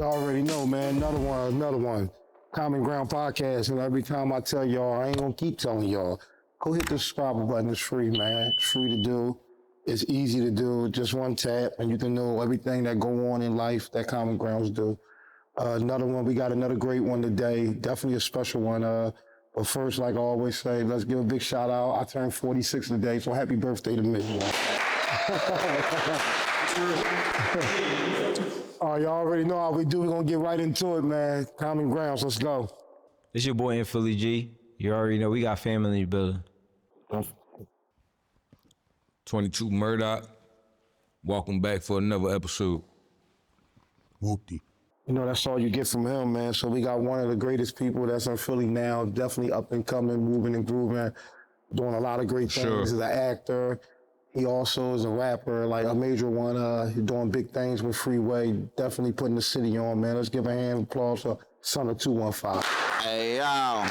Y'all already know, man. Another one. Common Ground Podcast. And every time I tell y'all, I ain't gonna keep telling y'all. Go hit the subscribe button. It's free, man. It's free to do. It's easy to do. Just one tap, and you can know everything that go on in life that Common Grounds do. Another one. We got another great one today. Definitely a special one. But first, like I always say, let's give a big shout out. I turned 46 today, so happy birthday to me. Y'all already know how we do. We're going to get right into it, man. Common Grounds, let's go. It's your boy in Philly G. You already know we got family in the building. 22 Murdoch. Welcome back for another episode. Whoopty. You know, that's all you get from him, man. So we got one of the greatest people that's in Philly now, definitely up and coming, moving and grooving, doing a lot of great things. Sure. He's an actor. He also is a rapper, like a major one. He's doing big things with Freeway, definitely putting the city on, man. Let's give a hand of applause for Son of 215. Hey, yo.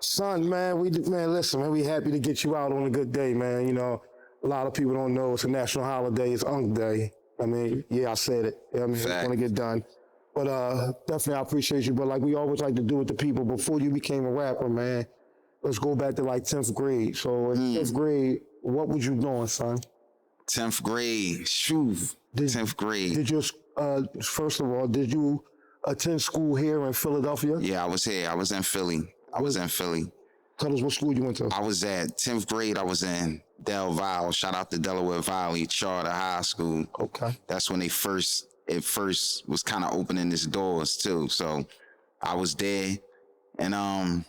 Son, man, listen, man, we happy to get you out on a good day, man. You know, a lot of people don't know it's a national holiday. It's Unk Day. I mean, yeah, I said it. I mean, it's going to get done. But definitely, I appreciate you. But like we always like to do with the people, before you became a rapper, man, let's go back to like 10th grade. So in 10th grade, what was you doing, son? 10th grade. Shoo. 10th grade. Did you, first of all, did you attend school here in Philadelphia? Yeah, I was here. I was in Philly. Tell us what school you went to. I was at 10th grade. I was in Del Valle. Shout out to Delaware Valley Charter High School. Okay. That's when it first was kind of opening its doors too. So I was there, and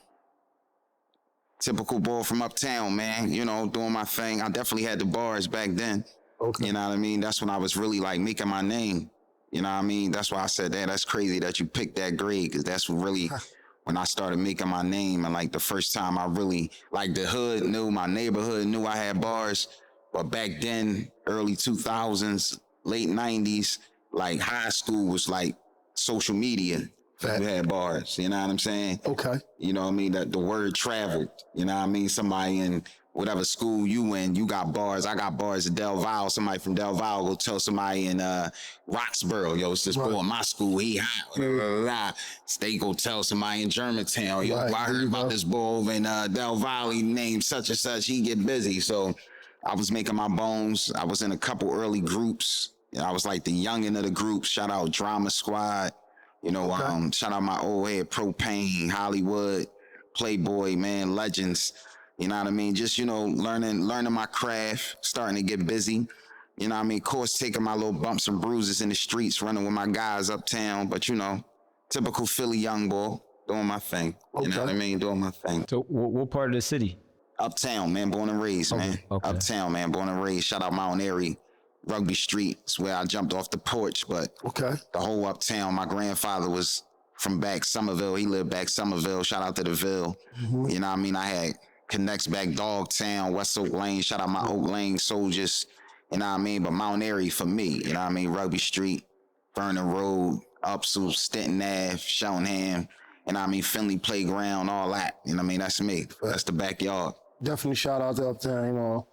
typical boy from uptown, man. You know, doing my thing. I definitely had the bars back then. Okay. You know what I mean? That's when I was really like making my name. You know what I mean? That's why I said that. That's crazy that you picked that grade, because that's really when I started making my name. And like the first time I really, like the hood knew, my neighborhood knew I had bars. But back then, early 2000s, late 90s, like high school was like social media. You had bars, you know what I'm saying? Okay. You know what I mean? That the word traveled. You know what I mean? Somebody in whatever school you in, you got bars. I got bars at Del Valle. Somebody from Del Valle will tell somebody in Roxborough, yo, it's this boy in my school, he hot. They go tell somebody in Germantown, yo, I heard about this boy over in Del Valle named such and such, he get busy. So I was making my bones. I was in a couple early groups. You know, I was like the youngin' of the group. Shout out Drama Squad. You know, shout out my old head, Propane, Hollywood, Playboy, man, legends. You know what I mean? Just, you know, learning my craft, starting to get busy. You know what I mean? Of course, taking my little bumps and bruises in the streets, running with my guys uptown. But, you know, typical Philly young boy, doing my thing. You know what I mean? Doing my thing. So what part of the city? Uptown, man, born and raised, man. Okay. Uptown, man, born and raised. Shout out Mount Airy, Rugby Street. It's where I jumped off the porch. But the whole uptown, my grandfather was from back Somerville. He lived back Somerville. Shout out to the Ville. You know what I mean? I had connects back Dogtown, West Oak Lane. Shout out my Oak Lane soldiers. You know what I mean? But Mount Airy for me. You know what I mean? Rugby Street, Vernon Road, Upsall, Stenton Ave, Shellingham. You know what I mean? Finley Playground, all that. You know what I mean? That's me. That's the backyard. Definitely shout out to Uptown. You know,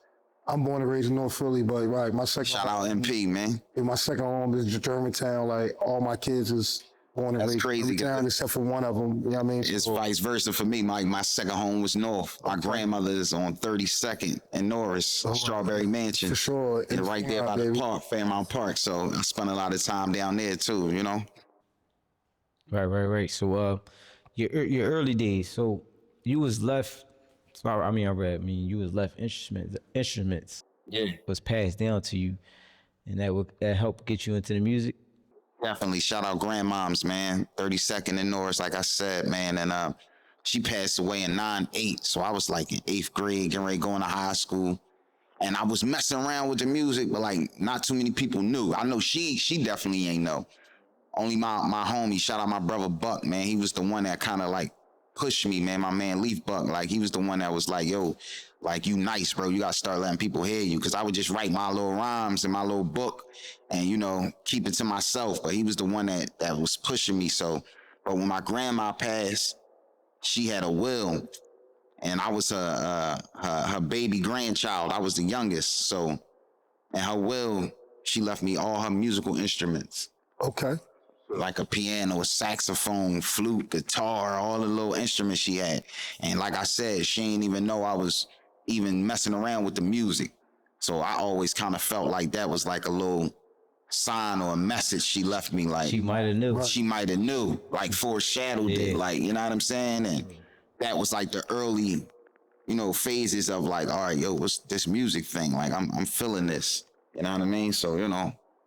I'm born and raised in North Philly, but my second shout out MP, man. My second home is Germantown. Like all my kids is born and raised in Germantown, except for one of them. You know what I mean? It's vice versa for me. My second home was North. My grandmother is on 32nd and Norris, Strawberry Mansion. For sure. And right there by the park, Fairmount Park. So I spent a lot of time down there too, you know? Right. So your early days, so you was left, you was left instruments was passed down to you, and that helped get you into the music? Definitely. Shout out grandmoms, man. 32nd and Norris, like I said, man. And she passed away in 9/8. So I was like in 8th grade, getting ready to go into high school. And I was messing around with the music, but like not too many people knew. I know she definitely ain't know. Only my homie, shout out my brother Buck, man. He was the one that kind of like pushed me, man. My man Leaf Buck, like he was the one that was like, yo, like you nice, bro. You gotta start letting people hear you. Cause I would just write my little rhymes in my little book and, you know, keep it to myself. But he was the one that was pushing me. So, but when my grandma passed, she had a will and I was her baby grandchild. I was the youngest. So, and her will, She left me all her musical instruments, Okay. like a piano, a saxophone, flute, guitar, all the little instruments she had. And like I said, she didn't even know I was even messing around with the music. So I always kind of felt like that was like a little sign or a message she left me, like She might have knew. she might have knew, like foreshadowed it, Yeah. like, you know what I'm saying? And that was like the early, phases of like, all right, yo, what's this music thing? Like, I'm feeling this, you know what I mean? So,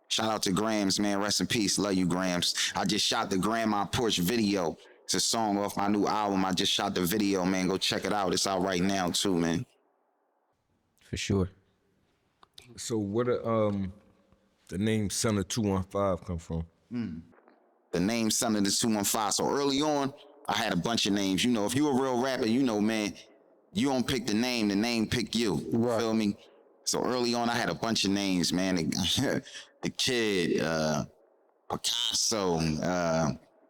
shout out to Grams, man, rest in peace, love you, Grams. I just shot the Grandma Porch video. It's a song off my new album. I just shot the video, man, go check it out. It's out right now too, man. For sure. So where the name Son of 215 come from? The name Son of the 215. So early on, I had a bunch of names. If you a real rapper, man, you don't pick the name pick you. Right. Feel me? So early on, I had a bunch of names, man. The Kid, Picasso,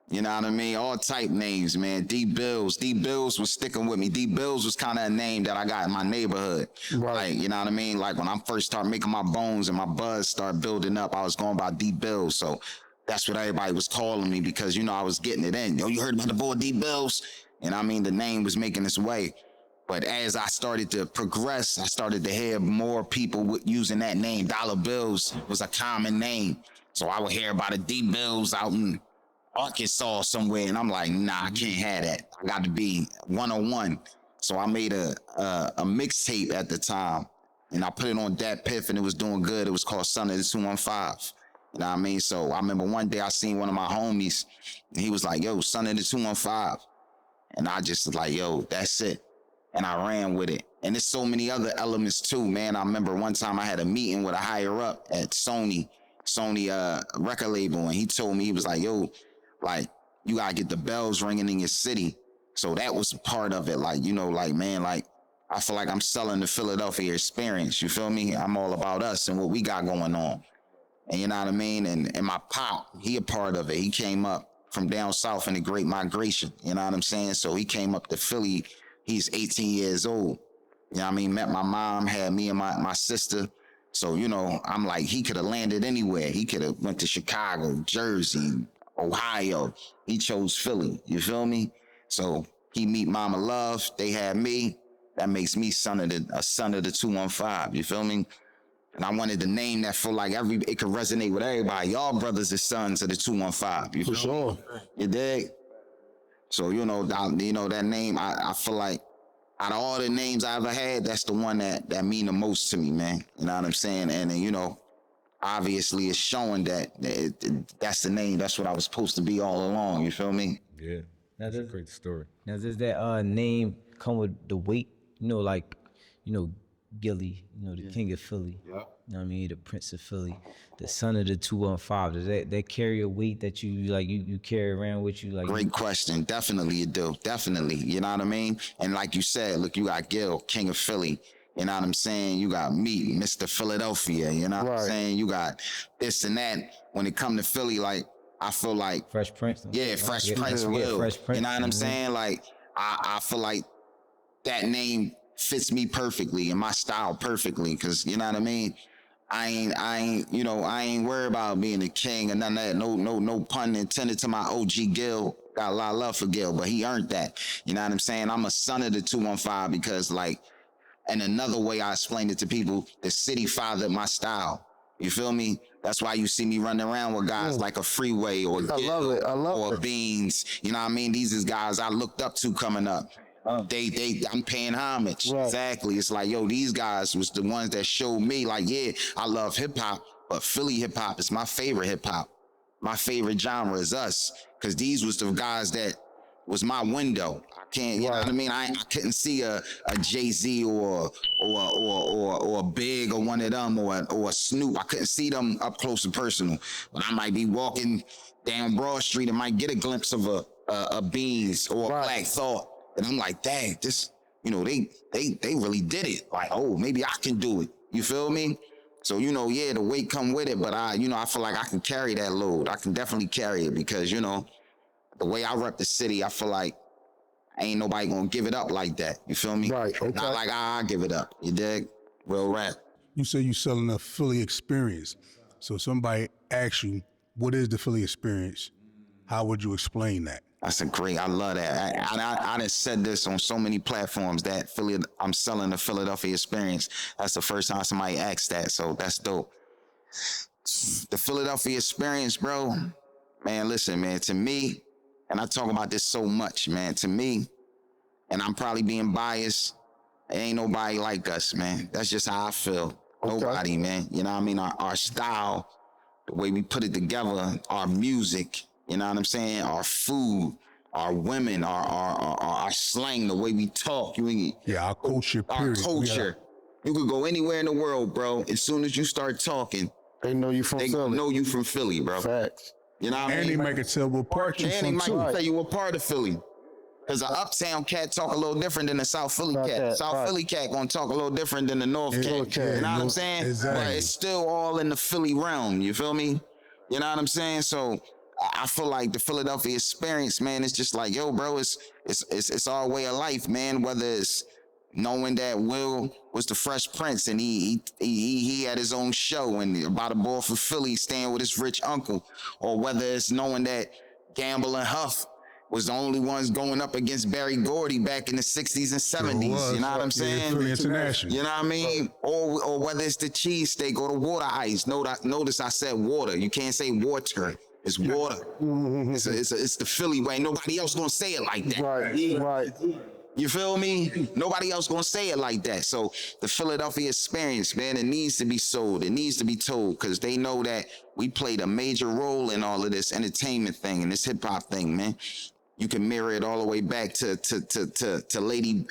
you know what I mean? All type names, man. D Bills. D Bills was sticking with me. D Bills was kind of a name that I got in my neighborhood. Right. Like, you know what I mean? Like when I first started making my bones and my buzz started building up, I was going by D Bills. So that's what everybody was calling me because, I was getting it in. Yo, you heard about the boy D Bills? And I mean, the name was making its way. But as I started to progress, I started to hear more people using that name. Dollar Bills was a common name. So I would hear about the D Bills out in Arkansas somewhere. And I'm like, nah, I can't have that. I got to be 101. So I made a mixtape at the time. And I put it on Dat Piff and it was doing good. It was called Son of the 215. You know what I mean? So I remember one day I seen one of my homies and he was like, yo, Son of the 215. And I just was like, yo, that's it. And I ran with it. And there's so many other elements too, man. I remember one time I had a meeting with a higher up at Sony record label. And he told me, he was like, yo, like, you gotta get the bells ringing in your city. So that was part of it. Like, man, like, I feel like I'm selling the Philadelphia experience. You feel me? I'm all about us and what we got going on. And you know what I mean? And my pop, he a part of it. He came up from down south in the Great Migration. You know what I'm saying? So he came up to Philly. He's 18 years old. You know what I mean? Met my mom, had me and my sister. So, I'm like, he could have landed anywhere. He could have went to Chicago, Jersey, Ohio. He chose Philly. You feel me? So he meet Mama Love. They had me. That makes me a son of the 215. You feel me? And I wanted to name that for like it could resonate with everybody. Y'all brothers and sons of the 215. You For feel sure. me? You dig? So, that name, I feel like out of all the names I ever had, that's the one that mean the most to me, man. You know what I'm saying? And, obviously it's showing that that's the name. That's what I was supposed to be all along. You feel me? Yeah. That's a great story. Now, does that name come with the weight? Gilly, the king of Philly. Yeah. You know what I mean? The prince of Philly, the son of the 215. Does that carry a weight that you carry around with you? Like, great question. Definitely it do. Definitely. You know what I mean? And like you said, look, you got Gil, king of Philly. You know what I'm saying? You got me, Mr. Philadelphia. You know what I'm saying? You got this and that. When it come to Philly, like, I feel like Fresh Prince. Yeah, Fresh Prince Will. Fresh Prince. You know what I'm saying? Like, I feel like that name fits me perfectly and my style perfectly. Cause you know what I mean? I ain't worried about being a king or none of that. No pun intended to my OG Gil. Got a lot of love for Gil, but he earned that. You know what I'm saying? I'm a son of the 215 because and another way I explain it to people, the city fathered my style. You feel me? That's why you see me running around with guys like a Freeway or I love it. I love or it. Beans. You know what I mean? These is guys I looked up to coming up. I'm paying homage. Right. Exactly. It's like, yo, these guys was the ones that showed me like, yeah, I love hip hop, but Philly hip hop is my favorite hip hop. My favorite genre is us. Cause these was the guys that was my window. I can't, you know what I mean? I couldn't see a Jay-Z or a Big or one of them or a Snoop. I couldn't see them up close and personal. But I might be walking down Broad Street and might get a glimpse of a Beans or a Black Thought. And I'm like, dang, this, they really did it. Like, oh, maybe I can do it. You feel me? So, the weight come with it, but I feel like I can carry that load. I can definitely carry it because, the way I rep the city, I feel like ain't nobody gonna give it up like that. You feel me? Right, okay. Not like I give it up. You dig? Real rap. You say you selling a Philly experience. So somebody asks you, what is the Philly experience? How would you explain that? That's a great. I love that. I done said this on so many platforms that I'm selling the Philadelphia experience. That's the first time somebody asked that, so that's dope. The Philadelphia experience, bro. Man, listen, man. To me, and I talk about this so much, man. To me, and I'm probably being biased. Ain't nobody like us, man. That's just how I feel. Okay. Nobody, man. You know what I mean? Our style, the way we put it together, our music. You know what I'm saying? Our food, our women, our slang, the way we talk. Yeah, our culture, Our period. culture. You could go anywhere in the world, bro. As soon as you start talking, They know you from they Philly. know you from Philly, bro. Facts. You know what I And they mean? might can tell what part you And they from might too. tell you what part of Philly. Because an uptown cat talk a little different than a South Philly About cat. that, South right. Philly cat gonna talk a little different than the North cat. okay. You know what I'm saying? Exactly. But it's still all in the Philly realm. You feel me? You know what I'm saying? So I feel like the Philadelphia experience, man, it's just like, yo, bro, it's our way of life, man. Whether it's knowing that Will was the Fresh Prince and he had his own show and about a boy from Philly staying with his rich uncle, or whether it's knowing that Gamble and Huff was the only ones going up against Barry Gordy back in the 60s and 70s. was. You know what I'm Yeah, saying? Philly International. You know what I mean? Or whether it's the cheesesteak or the water ice. Notice I said water. You can't say water. It's water. It's the Philly way. Nobody else gonna say it like that. Right. You feel me? Nobody else gonna say it like that. So the Philadelphia experience, man, it needs to be sold. It needs to be told because they know that we played a major role in all of this entertainment thing and this hip hop thing, man. You can mirror it all the way back to Lady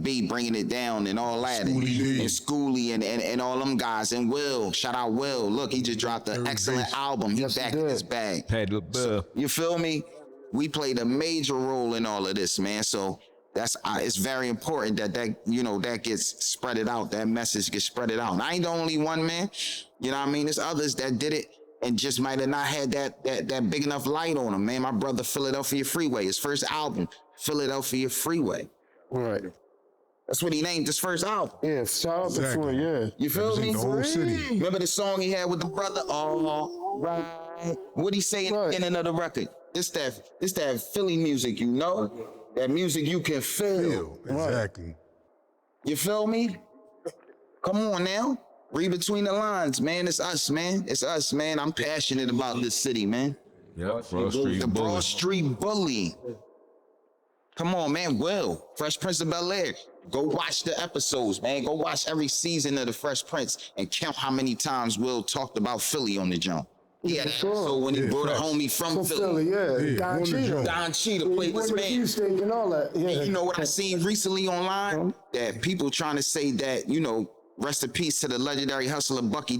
B bringing it down and all that, and Schoolie and all them guys, and Will. Shout out Will. Look, he just dropped an excellent album. He's back in his bag. Pat LaBelle. You feel me? We played a major role in all of this, man. So that's it's very important that that gets spread it out. That message gets spread it out. And I ain't the only one, man. You know what I mean? There's others that did it and just might have not had that big enough light on them, man. My brother, Philadelphia Freeway, his first album, Philadelphia Freeway. Right. That's what he named his first album. Yeah, shout out to Exactly. Philly, yeah. You feel me? The whole city. Remember the song he had with the brother? Oh, right. What'd he say in the Right. beginning of the record? This that Philly music, you know? That music you can feel. Exactly. You feel me? Come on now. Read between the lines, man. It's us, man. It's us, man. I'm passionate about this city, man. Yeah, Broad Street The Bully. Broad Street Bully. Come on, man. Will, Fresh Prince of Bel-Air. Go watch the episodes, man. Go watch every season of the Fresh Prince and count how many times Will talked about Philly on the jump. He had an episode when he brought a homie from From Philly. Philly, yeah. Don one of the Cheadle. joints. Don Cheadle played this man. Cheesesteak and all that. Yeah. And you know what I seen recently online? That people trying to say that, rest in peace to the legendary hustler Bucky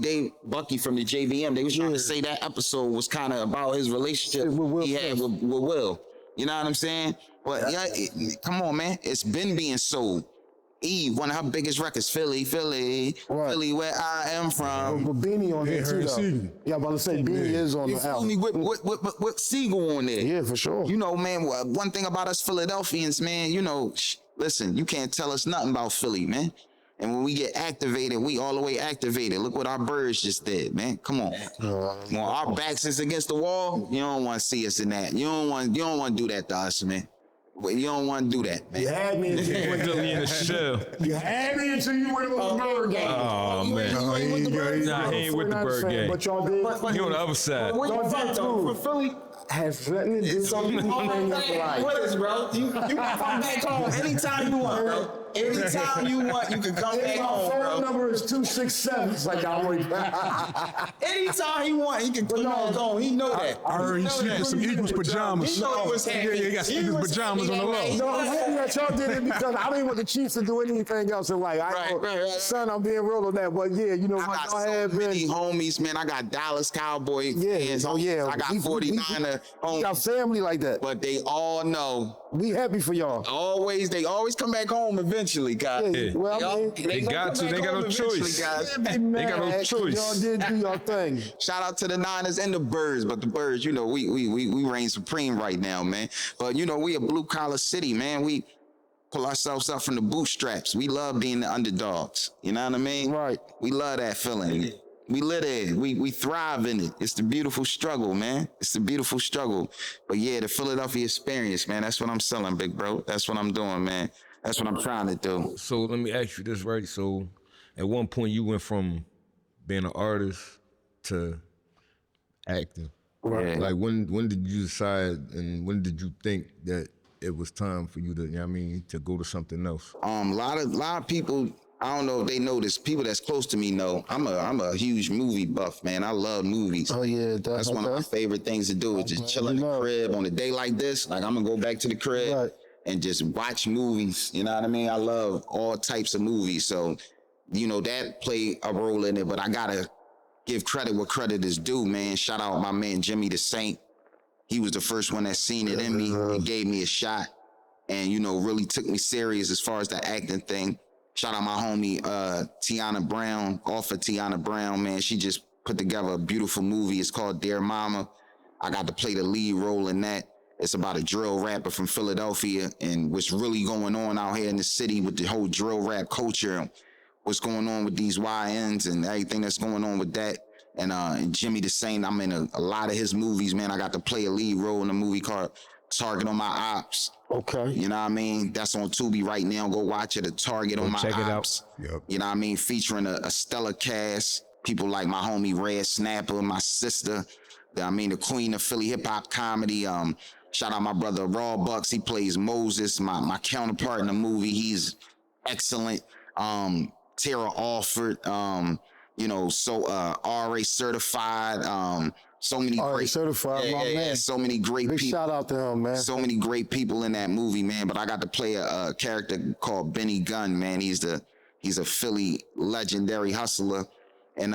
from the JVM. They was trying to say that episode was kind of about his relationship With Will he had with Will. You know what I'm saying? But yeah, come on, man. It's been being sold. Eve, one of her biggest records, Philly, Right. Philly, where I am from. But Beanie on there her too, and though. Siegel. Yeah, I'm about to say Beanie is on You the feel me? album. With Siegel on there. Yeah, for sure. You know, man, one thing about us Philadelphians, man, listen, you can't tell us nothing about Philly, man. And when we get activated, we all the way activated. Look what our birds just did, man. Come on. When our backs is against the wall, you don't want to see us in that. You don't want to do that to us, man. You don't want to do that, man. You had me until you went Philly in the shell. You had me until you went on the bird game. Oh, man. No, he ain't got it. Nah, he ain't with the bird game. But y'all did. He on the other side. Y'all did too. Philly? Has nothing to do something in your life. What is, bro? You can come back home anytime you want, bro. Anytime you want, you can come back My home, phone bro. number is 267. It's like I always. Anytime he want, he can come back home. He know that. I heard he sleeping some Eagles pajamas. He know he was happy. Yeah, he got sleeping pajamas on the low. No, I'm happy that y'all did it because I didn't want the Chiefs to do anything else in life. Right. Son, I'm being real on that. But yeah, you know I what got y'all so have many been. homies, man. I got Dallas Cowboy Yeah, fans. oh yeah. I got 49er We got homies. family like that. But they all know. We happy for y'all. They always come back home eventually, guys. Yeah, well, I mean, They got to. They got no choice. Guys. be mad got no 'cause choice. Y'all did do your thing. Shout out to the Niners and the Birds, but the Birds, we reign supreme right now, man. But we a blue collar city, man. We pull ourselves up from the bootstraps. We love being the underdogs. You know what I mean? Right. We love that feeling. We live there. We thrive in it. It's the beautiful struggle, man. It's the beautiful struggle. But yeah, the Philadelphia experience, man. That's what I'm selling, big bro. That's what I'm doing, man. That's what I'm trying to do. So let me ask you this, right? So at one point you went from being an artist to acting. Right. Like when did you decide and when did you think that it was time for you to, you know what I mean, to go to something else? A lot of people, I don't know if they know this, people that's close to me know I'm a huge movie buff, man. I love movies. Oh yeah, That's one of my favorite things to do is just chill in the crib on a day like this. Like I'm gonna go back to the crib Right. and just watch movies. You know what I mean? I love all types of movies. So, you know, that played a role in it, but I gotta give credit where credit is due, man. Shout out my man Jimmy the Saint. He was the first one that seen it in me and gave me a shot and, you know, really took me serious as far as the acting thing. Shout out my homie, Tiana Brown, off of Tiana Brown, man. She just put together a beautiful movie. It's called Dear Mama. I got to play the lead role in that. It's about a drill rapper from Philadelphia and what's really going on out here in the city with the whole drill rap culture, what's going on with these YNs and everything that's going on with that. And Jimmy the Saint, I'm in a lot of his movies, man. I got to play a lead role in a movie called Target on My Ops. Okay. You know what I mean? That's on Tubi right now. Go watch it. A Target on My check it out. Ops. Yep. You know what I mean? Featuring a stellar cast. People like my homie Red Snapper, my sister. The queen of Philly hip hop comedy. Shout out my brother Raw Bucks. He plays Moses, my counterpart in the movie. He's excellent. Tara Alford. RA certified. So many Already great certified, my man. so many great Big people. shout out to him, man. So many great people in that movie, man. But I got to play a character called Benny Gunn, man. He's a Philly legendary hustler. And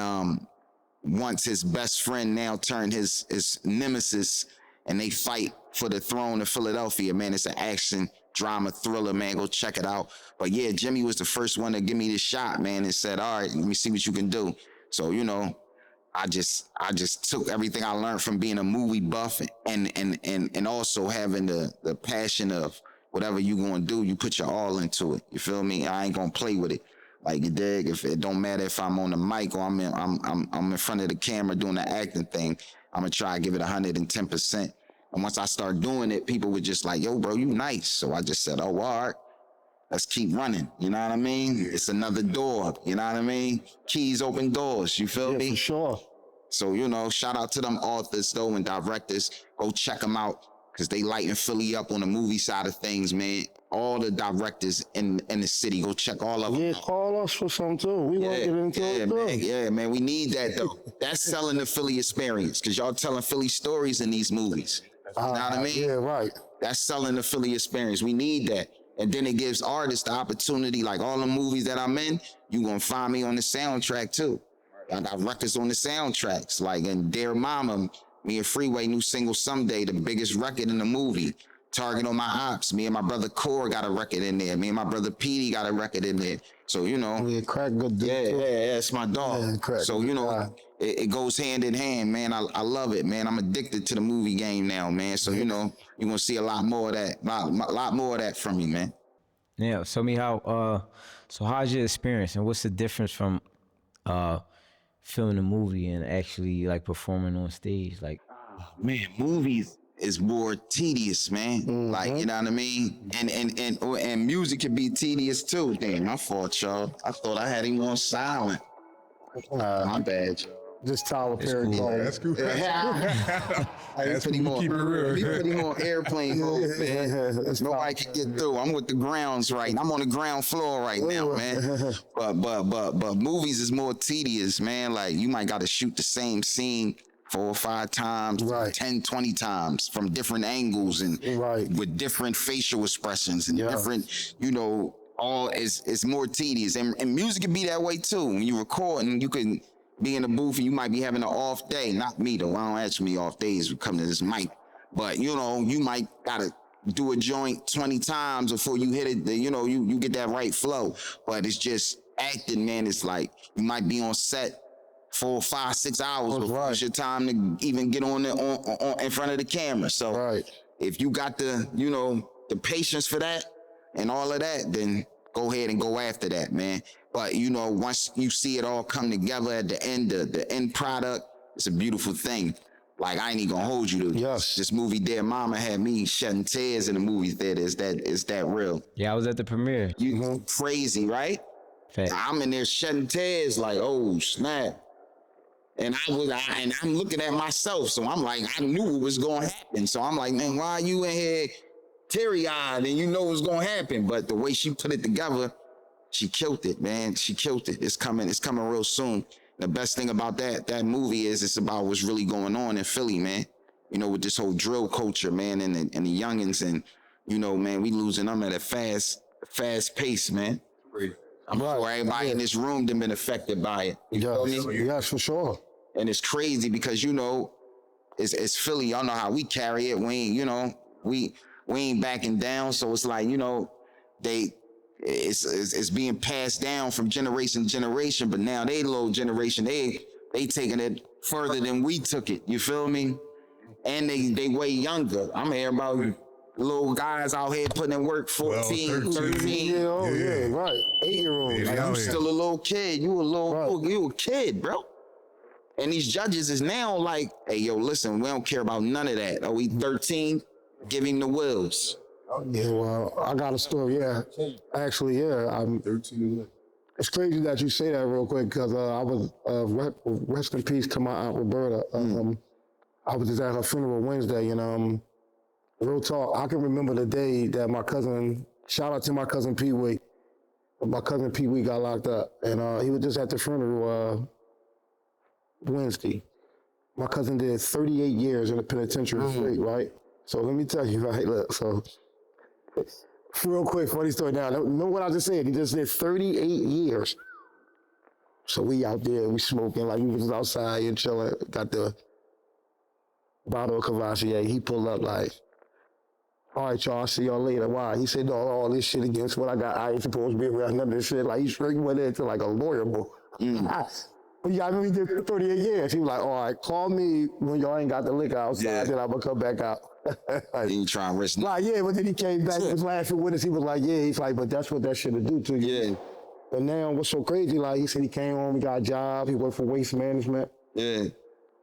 once his best friend now turned his nemesis and they fight for the throne of Philadelphia, man. It's an action drama thriller, man. Go check it out. But yeah, Jimmy was the first one to give me this shot, man, and said, all right, let me see what you can do. So, you know, I just took everything I learned from being a movie buff and also having the passion of whatever you gonna do, you put your all into it. You feel me? I ain't gonna play with it. Like you dig? If it don't matter if I'm on the mic or I'm in front of the camera doing the acting thing, I'm gonna try to give it 110%. And once I start doing it, people were just like, yo, bro, you nice. So I just said, oh, all right, let's keep running. You know what I mean? It's another door. You know what I mean? Keys open doors. You feel Yeah, me? for sure. So, you know, shout out to them authors, though, and directors. Go check them out because they lighten Philly up on the movie side of things, man. All the directors in the city, go check all of them Yeah, out. call us for some too. We want to get into it too. man. Yeah, man. We need that, though. That's selling the Philly experience because y'all telling Philly stories in these movies. You know what I mean? Yeah, right. That's selling the Philly experience. We need that. And then it gives artists the opportunity, like all the movies that I'm in, you gonna find me on the soundtrack too. I got records on the soundtracks, like in Dear Mama, me and Freeway new single Someday, the biggest record in the movie. Target on My Ops, me and my brother Core got a record in there. Me and my brother Petey got a record in there. So, you know. Yeah, Crack good dude. Yeah, too. it's my dog. Yeah, Crack. So, you know, it goes hand in hand, man. I love it, man. I'm addicted to the movie game now, man. So, you know, you're going to see a lot more of that, lot more of that from me, man. Yeah, tell me how. So how's your experience, and what's the difference from filming a movie and actually like performing on stage? Like, Man, movies is more tedious, man. Like, you know what I mean? And music can be tedious too. Damn, my fault, y'all. I thought I had him on silent. My bad, y'all. Just Tyler Perry. cool. song. That's cool. I That's put him when you keep it real. he put him on airplane mode, man. That's Nobody can get through. I'm with the grounds right. I'm on the ground floor right now, man. But movies is more tedious, man. Like you might got to shoot the same scene 4 or 5 times, Right. 10, 20 times from different angles and Right. with different facial expressions and different, you know, all it's more tedious. And music can be that way too. When you record and you can be in the booth and you might be having an off day. Not me though. I don't actually off days when come to this mic. But you know, you might gotta do a joint 20 times before you hit it. You know, you get that right flow. But it's just acting, man. It's like you might be on set 4, 5, 6 hours before right. it's your time to even get on in front of the camera. So Right. if you got the patience for that and all of that, then go ahead and go after that, man. But you know, once you see it all come together at the end, the end product, it's a beautiful thing. Like, I ain't even gonna hold you to Yes. this movie. Dear Mama had me shedding tears in the movie theater. Is that real? Yeah, I was at the premiere. You crazy, right? Fact. I'm in there shedding tears, like, oh snap. And I'm looking at myself, so I'm like, I knew it was gonna happen. So I'm like, man, why are you in here teary-eyed and you know what's gonna happen? But the way she put it together, she killed it, man. She killed it. It's coming real soon. The best thing about that movie is it's about what's really going on in Philly, man. You know, with this whole drill culture, man, and the youngins, and you know, man, we losing them at a fast pace, man. I'm sure everybody in this room done been affected by it. You feel me? Yes, for sure. And it's crazy because, you know, it's Philly. Y'all know how we carry it. We ain't, you know, we ain't backing down. So it's like, you know, it's being passed down from generation to generation. But now they little generation, they taking it further than we took it. You feel me? And they way younger. I'm hearing about little guys out here putting in work 14, 13. Yeah, right. 8-year-old. Yeah, Like, out I'm here. still a little kid. You a little, Right. you a kid, bro. And these judges is now like, hey, yo, listen, we don't care about none of that. Are we 13? Give him the wheels. Yeah, well, I got a story. Yeah, actually, yeah. I'm 13. It's crazy that you say that real quick because I was rest in peace to my aunt Roberta. I was just at her funeral Wednesday, and real talk, I can remember the day that my cousin. Shout out to my cousin Pee Wee. My cousin Pee Wee got locked up, and he was just at the funeral Wednesday. My cousin did 38 years in the penitentiary straight, right? So let me tell you, right? Look, so real quick, funny story. Now, know what I just said? He just did 38 years. So we out there, we smoking like we was outside and chilling. Got the bottle of Cavassier. He pulled up like, all right, y'all, I'll see y'all later. Why? He said, no, all this shit against what I got. I ain't supposed to be around none of this shit. Like, he straight went into like a lawyer book. But yeah, I mean, he did 38 years. He was like, all right, call me when y'all ain't got the liquor outside, then I'm going to come back out. Then you try and risk. Like, yeah, but then he came back, he was laughing with us. He was like, yeah, he's like, but that's what that shit'll do to you. Yeah. But now, what's so crazy, like, he said he came home, he got a job, he worked for waste management. Yeah.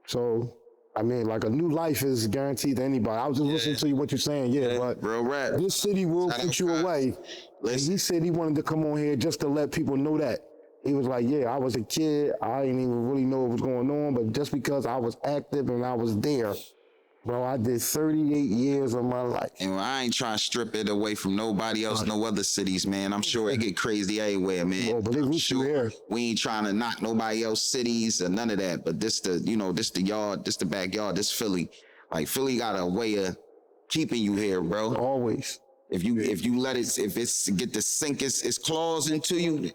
So, I mean, like, a new life is guaranteed to anybody. I was just listening to you, what you're saying, but Real rap. this city will Shout put out you to away. And Listen. he said he wanted to come on here just to let people know that. He was like, yeah, I was a kid. I didn't even really know what was going on, but just because I was active and I was there, bro, I did 38 years of my life. And I ain't trying to strip it away from nobody else, no other cities, man. I'm sure it get crazy everywhere, man. Oh, but they I'm root you here. we ain't trying to knock nobody else cities or none of that. But this the yard, this the backyard, this Philly. Like, Philly got a way of keeping you here, bro. Always. If you let it, if it's get to sink its claws into you,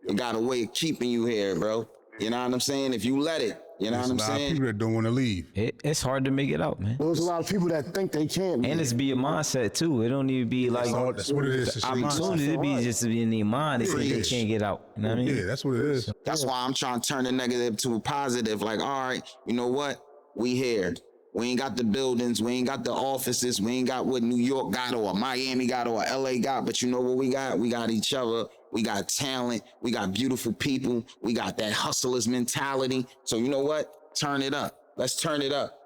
it got a way of keeping you here, bro. You know what I'm saying? If you let it, you know There's what a I'm lot of saying? people that don't want to leave. It's hard to make it out, man. There's a lot of people that think they can't. And it's be a mindset too. It don't even be like That's what it is. It's your mindset. opportunity. It be just in their mind. They think they Preach. can't get out. You know what I mean? Yeah, that's what it is. That's why I'm trying to turn the negative to a positive. Like, all right, you know what? We here. We ain't got the buildings. We ain't got the offices. We ain't got what New York got or Miami got or LA got. But you know what we got? We got each other. We got talent. We got beautiful people. We got that hustlers mentality. So you know what? Turn it up. Let's turn it up.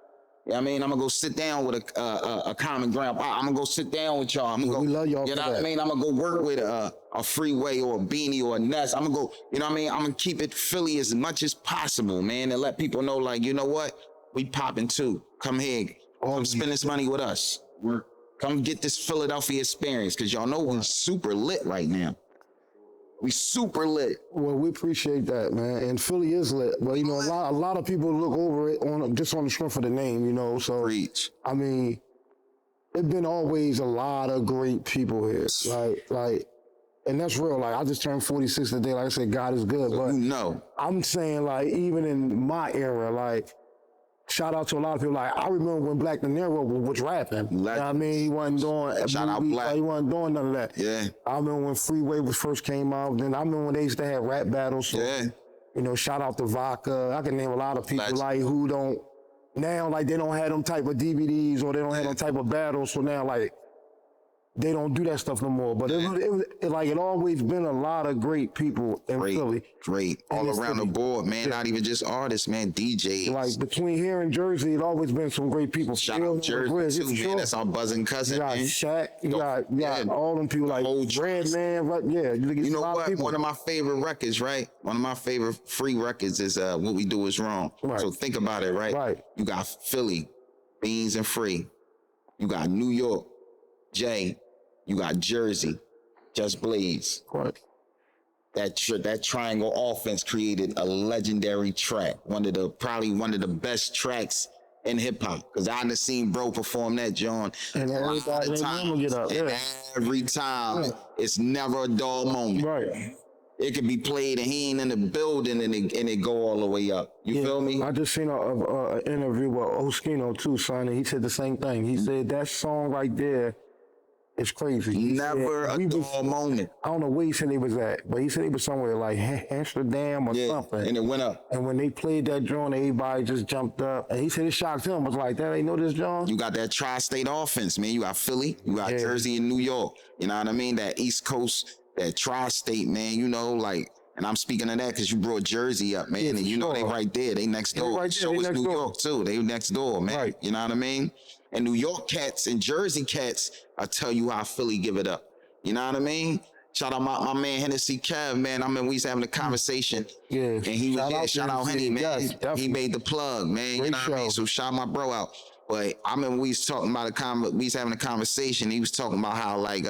You know what I mean? I'm gonna go sit down with a common ground. I'm gonna go sit down with y'all. I'm gonna go. We love y'all You for know what I that. mean? I'm gonna go work with a Freeway or a Beanie or a Ness. I'm gonna go. You know what I mean? I'm gonna keep it Philly as much as possible, man, and let people know, like, you know what? We popping too. Come here. Come spend this money with us. Come get this Philadelphia experience, because y'all know we're super lit right now. We super lit. Well, we appreciate that, man. And Philly is lit. But, you know, a lot of people look over it just on the strength of the name, you know. So, Preach. I mean, it's been always a lot of great people here. Like, and that's real. Like, I just turned 46 today. Like I said, God is good. But You know. I'm saying, like, even in my era, like, shout out to a lot of people. Like, I remember when Black De Niro was rapping. You know what I mean? He wasn't doing Shout out Black. He wasn't doing none of that. Yeah. I remember when Freeway first came out. Then I remember when they used to have rap battles. So, Yeah. you know, shout out to Vodka. I can name a lot of people Legend. like who don't now, like, they don't have them type of DVDs or they don't have them type of battles. So now, like, they don't do that stuff no more. But it always been a lot of great people in Philly. Great. All this around the city. board, man. Not even just artists, man. DJs. Like between here and Jersey, it always been some great people. Shout out Jersey too, man. That's our buzzing cousin, You got man. Shaq, you got all them people like whole Redman, right? Yeah, You know a lot of what? people. One of my favorite records, right? One of my favorite free records is What We Do Is Wrong. Right. So think about it, right? Right. You got Philly, Beans and Free. You got New York, Jay. You got Jersey, Just Blaze. Right. That triangle offense created a legendary track. Probably one of the best tracks in hip hop. Cause I done seen bro perform that, John. And everybody they never get up. And Yeah. every time, it's never a dull moment. Right. It could be played and he ain't in the building and it go all the way up. You feel me? I just seen an interview with Oskino too, son, and he said the same thing. He said that song right there is crazy. He Never said, a dull moment. I don't know where he said he was at, but he said he was somewhere like Amsterdam or something. And it went up. And when they played that joint, everybody just jumped up. And he said it shocked him. Was like, that ain't know this joint? You got that tri-state offense, man. You got Philly, you got Jersey and New York. You know what I mean? That East Coast, that tri-state, man. You know, like, and I'm speaking of that because you brought Jersey up, man. And you know they right there. They next door. right there. So They is next New door. York too. They next door, man. Right. You know what I mean? And New York cats and Jersey cats, I tell you how Philly give it up. You know what I mean? Shout out my man Hennessy Kev, man. We was having a conversation. Yeah. And he was there. Shout out Henny, man. Yes, He definitely. made the plug, man. You Great know what I mean? show. So shout my bro out. But I remember we was talking about we was having a conversation. He was talking about how like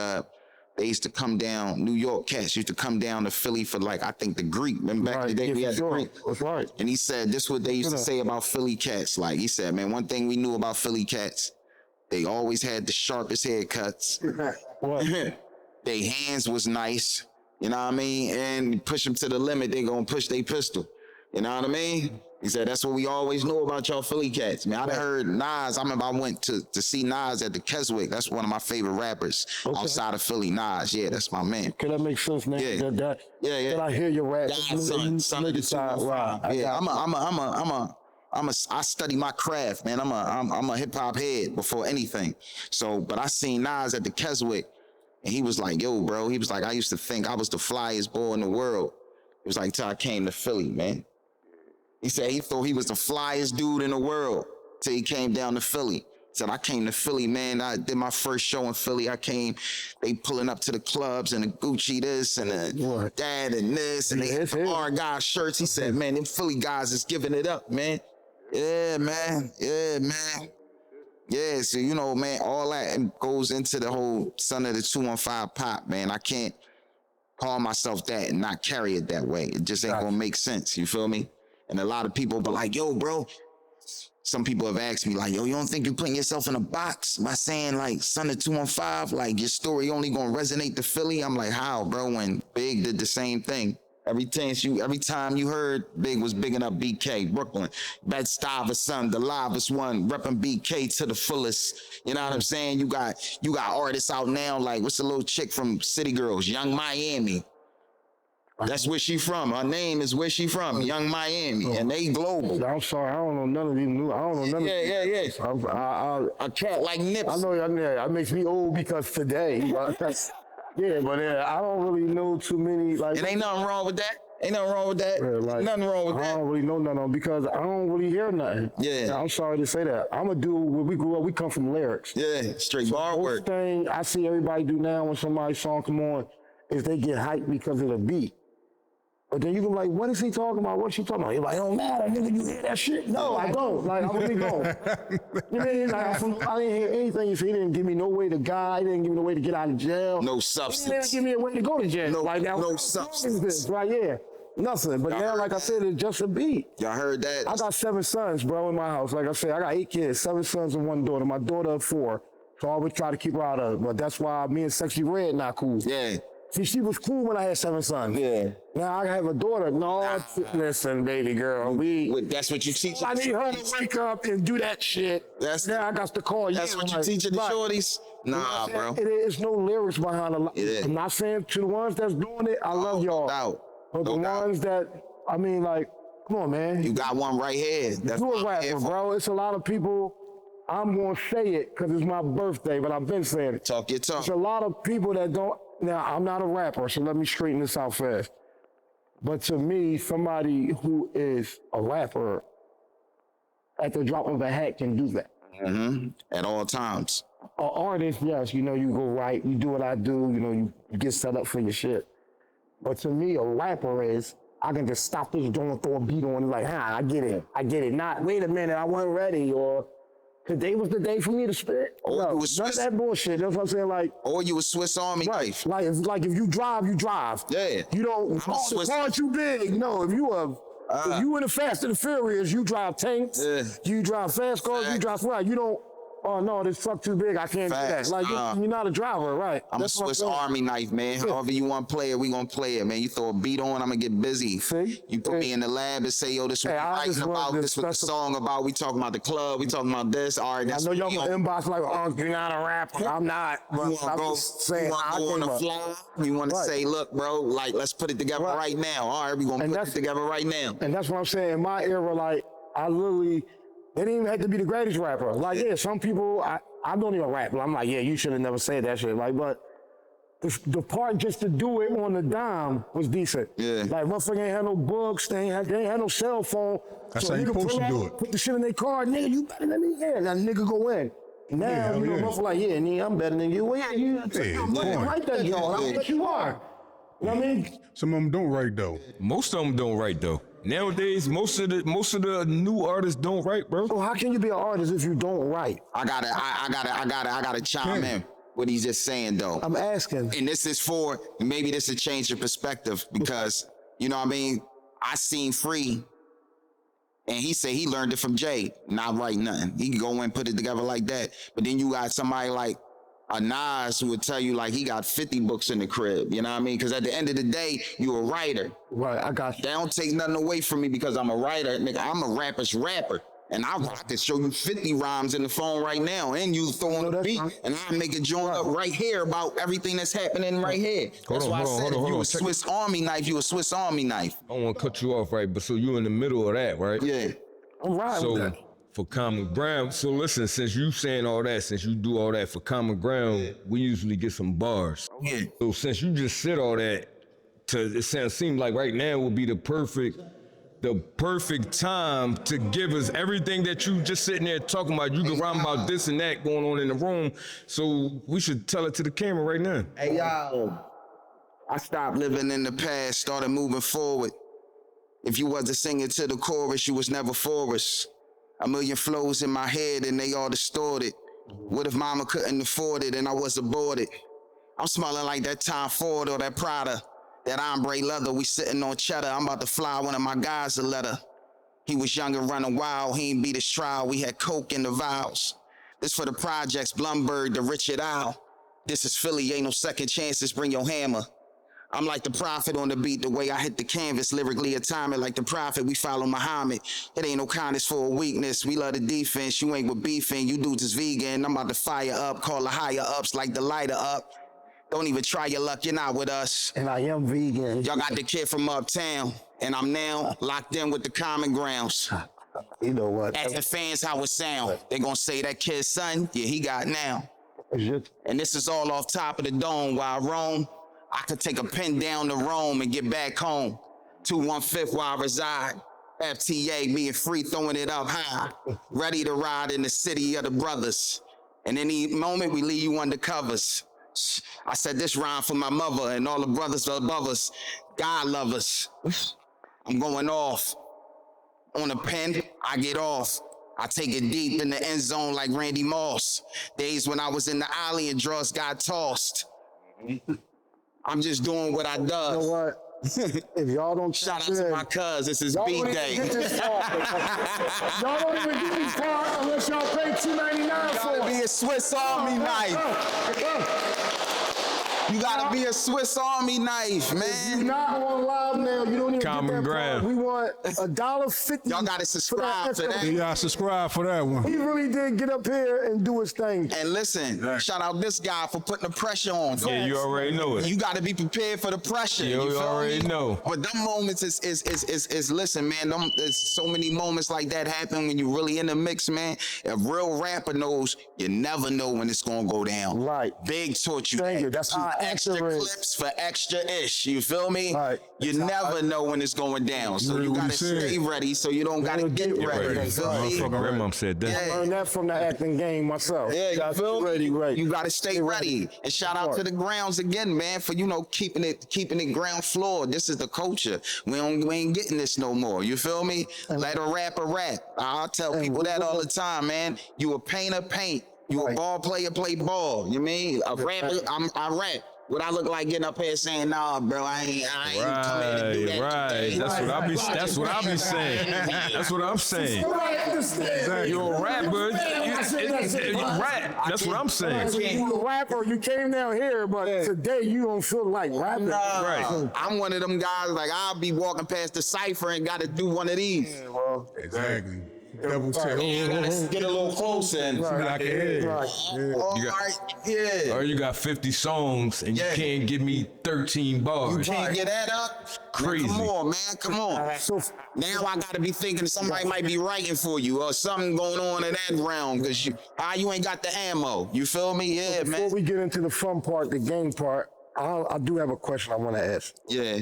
they used to come down, New York cats used to come down to Philly for like, I think the Greek. Remember back in the day we had the Greek. That's right. And he said, this is what they used to say about Philly cats. Like he said, man, one thing we knew about Philly cats, they always had the sharpest haircuts. What? They hands was nice. You know what I mean? And push them to the limit, they gonna push their pistol. You know what I mean? He said, that's what we always knew about y'all Philly cats. Man, I done heard Nas. I remember I went to see Nas at the Keswick. That's one of my favorite rappers outside of Philly. Nas, yeah, that's my man. Okay, that makes sense, man. Yeah. That, Yeah. That I hear your rap. Son of the 215. Yeah, I study my craft, man. I'm a hip hop head before anything. So, but I seen Nas at the Keswick, and he was like, yo, bro. He was like, I used to think I was the flyest boy in the world. It was like till I came to Philly, man. He said he thought he was the flyest dude in the world till he came down to Philly. He said, I came to Philly, man. I did my first show in Philly. They pulling up to the clubs and the Gucci this and the that and this and they our guys shirts. He said, man, them Philly guys is giving it up, man. Yeah, man. Yeah, so you know, man, all that goes into the whole son of the 215 pop, man. I can't call myself that and not carry it that way. It just ain't gonna make sense. You feel me? And a lot of people be like, yo, bro. Some people have asked me like, yo, you don't think you're putting yourself in a box by saying like son of 215, like your story only gonna resonate to Philly? I'm like, how, bro? When Big did the same thing. Every time you heard Big was bigging up BK, Brooklyn, Bed-Stuy, the livest one, repping BK to the fullest. You know what I'm saying? You got artists out now, like what's the little chick from City Girls, Young Miami. That's where she from. Her name is where she from, Young Miami, and they global. I'm sorry, I don't know none of these new. I don't know none of these. Yeah. A cat like Nips. I know that makes me old because today. Yeah, but I don't really know too many. Like, And ain't nothing wrong with that. Nothing wrong with I that. don't really know nothing because I don't really hear nothing. Yeah. I'm sorry to say that. I'm a dude. When we grew up, we come from lyrics. Yeah, straight bar Most work. thing I see everybody do now when somebody's song come on is they get hyped because of the beat. But then you can be like, what is he talking about? What's she talking about? You're like, it don't matter, nigga, you hear that shit? No, I don't. Like, I'm really going. You know what I mean? Like, I didn't hear anything. He didn't give me no way to guide. He didn't give me no way to get out of jail. No He substance. didn't give me a way to go to jail. No- like, now, no what substance. is this? Right, yeah. Nothing. But now, like I said, it's just a beat. Y'all heard that? I got 7 sons, bro, in my house. Like I said, I got 8 kids, 7 sons and 1 daughter. My daughter 4. So I always try to keep her out of it. But that's why me and Sexy Red not cool. Yeah. See, she was cool when I had 7 sons. Yeah. Now I have a daughter. No, listen, baby girl. That's what you teach. I need her to wake up and do that shit. Now I got to call you. That's what you teaching the shorties? Nah, bro. It's no lyrics behind a lot. Yeah. I'm not saying to the ones that's doing it, I love y'all. No doubt. But the No doubt. ones that, I mean, like, come on, man. You got one right here. That's You a what I'm here rapper, for. bro. It's a lot of people I'm gonna say it because it's my birthday, but I've been saying it. Talk your talk. There's a lot of people that don't. Now, I'm not a rapper, so let me straighten this out fast. But to me, somebody who is a rapper at the drop of a hat can do that. At all times. An artist, yes, you know, you go write, you do what I do, you know, you get set up for your shit. But to me, a rapper is, I can just stop this joint and throw a beat on it like, I get it. Not, wait a minute, I wasn't ready, or today was the day for me to spit. Or No, you was none of Swiss- that bullshit. That's what I'm saying, like, Or you a Swiss Army knife. like if you drive, you drive. Yeah. You don't, I'm a the Swiss- car too big. No, if you in the Fast and the Furious, you drive tanks, Yeah. you drive fast cars, you Fact. drive flat. You don't, oh no, this truck too big, I can't Facts. do that. Like, you're not a driver, right? I'm a That's what Swiss saying. Army knife, man. However you want to play it, we gonna play it, man. You throw a beat on, I'm gonna get busy. See? You put me in the lab and say, yo, this what Hey, we I writing just want about, to this what the specify- song about. We talking about the club, we talking about this. All right, I that's know y'all we gonna on- inbox like, oh, you're not a rapper. I'm not. You But wanna I'm go, just saying, you I wanna go on came the up. fly? You wanna Right. say, look, bro, like, let's put it together Right. right now. All right, we gonna And put that's- it together right now. And that's what I'm saying. In my era, like, I literally, they didn't even have to be the greatest rapper. Like, yeah, some people, I don't even rap. I'm like, yeah, you should have never said that shit. Like, but the part just to do it on the dime was decent. Yeah. Like, motherfucker ain't had no books, they ain't had no cell phone. That's so how a you nigga supposed pull to do out, it. Put the shit in their car, nigga, you better than me. Yeah, and that nigga go in. Now, Yeah, you know, yeah. motherfucker like, yeah, nigga, I'm better than you. Well, yeah, you come on. write that joint. I don't think you are. You know what I mean? Some of them don't write though. Most of them don't write though. Nowadays, most of the new artists don't write, bro. So how can you be an artist if you don't write? I gotta chime in what he's just saying though. I'm asking. And this is for, maybe this will change your perspective because, you know what I mean? I seen Free and he said he learned it from Jay, not write nothing. He can go and put it together like that. But then you got somebody like a Nas who would tell you like he got 50 books in the crib, you know what I mean? Because at the end of the day, you a writer. Right, I got you. They don't take nothing away from me because I'm a writer. Nigga, I'm a rapper's rapper. And I can show you 50 rhymes in the phone right now. And you throw on the that's beat fine. and I make a joint up right here about everything that's happening right here. That's why I said if you a Swiss Army knife, you a Swiss Army knife. I don't want to cut you off, right? But so you in the middle of that, right? Yeah. I'm riding So with that. for Common Ground, so listen, since you saying all that, since you do all that for Common Ground, we usually get some bars. Yeah. So since you just said all that, it seems like right now would be the perfect time to give us everything that you just sitting there talking about. You can rhyme about this and that going on in the room. So we should tell it to the camera right now. Hey, y'all. I stopped living in the past, started moving forward. If you wasn't singing to the chorus, you was never for us. A million flows in my head and they all distorted. What if mama couldn't afford it and I was aborted? I'm smelling like that Tom Ford or that Prada, that ombre leather. We sitting on cheddar. I'm about to fly one of my guys a letter. He was young and running wild. He ain't beat his trial. We had coke in the vials. This for the projects, Blumberg, the Richard Owl. This is Philly, ain't no second chances. Bring your hammer. I'm like the prophet on the beat, the way I hit the canvas, lyrically atomic, like the prophet, we follow Muhammad. It ain't no kindness for a weakness, we love the defense, you ain't with beefing, you dudes is vegan, I'm about to fire up, call the higher ups like the lighter up. Don't even try your luck, you're not with us. And I am vegan. Y'all got the kid from uptown, and I'm now locked in with the Common Grounds. You know what? Asking fans how it sound, they gonna say that kid's son, yeah, he got now. It's just, And this is all off top of the dome while I roam. I could take a pen down to Rome and get back home. 215 where I reside. FTA, being free, throwing it up high. Ready to ride in the city of the brothers. And any moment we leave you under covers. I said this rhyme for my mother and all the brothers above us. God love us. I'm going off. On a pen, I get off. I take it deep in the end zone like Randy Moss. Days when I was in the alley and draws got tossed. I'm just doing what I you know does. what? If y'all don't Shout out tap to in, my cuz, this is y'all B don't even Day. get this far. Y'all don't even get this far unless y'all pay $2.99 for Gotta be it. a Swiss Army knife. You gotta be a Swiss Army knife, You're man. not on live now. You don't even Common Common that ground. part. We want $1.50. Y'all gotta subscribe to that. Yeah, I subscribe for that one. He really did get up here and do his thing. And listen, shout out this guy for putting the pressure on. Yeah, you already know it. You got to be prepared for the pressure. You feel already me? know. But them moments is listen, man. There's so many moments like that happen when you really in the mix, man. A real rapper knows you never know when it's gonna go down. Right. Big taught you. Thank that. you. That's Two how extra accurate- clips for extra ish. You feel me? Right. You never know when it's going down, so Really you what he gotta said. stay ready. So you don't gotta get Get ready. ready. You feel me? Motherfucking grandmom said that. Yeah. Learned that from the acting game myself. Yeah, you Gotta feel be me? ready, right? You gotta stay ready. And shout out to the grounds again, man, for keeping it ground floor. This is the culture. We ain't getting this no more. You feel me? Let a rapper rap. I'll tell people that all the time, man. You a painter, paint. You a ball player, play ball. You mean a rapper? I rap. What I look like getting up here saying, nah, bro, I ain't come here to do that. Right. today. That's what I be saying. That's what I'm saying. You're a rapper. You rap. That's what I'm saying. You a rapper, you came down here, but today you don't feel like rapping. Right. I'm one of them guys, like, I'll be walking past the cypher and got to do one of these. Exactly. Double check. Get a little closer and Like it is. all You got- right, yeah. Or you got 50 songs and you Yeah. can't give me 13 bars. You can't get that up? Crazy. Now, come on, man, come on. So Now I gotta be thinking somebody might be writing for you or something going on in that realm because you ain't got the ammo. You feel me? Yeah, before man. we get into the fun part, the game part, I do have a question I want to ask. Yeah.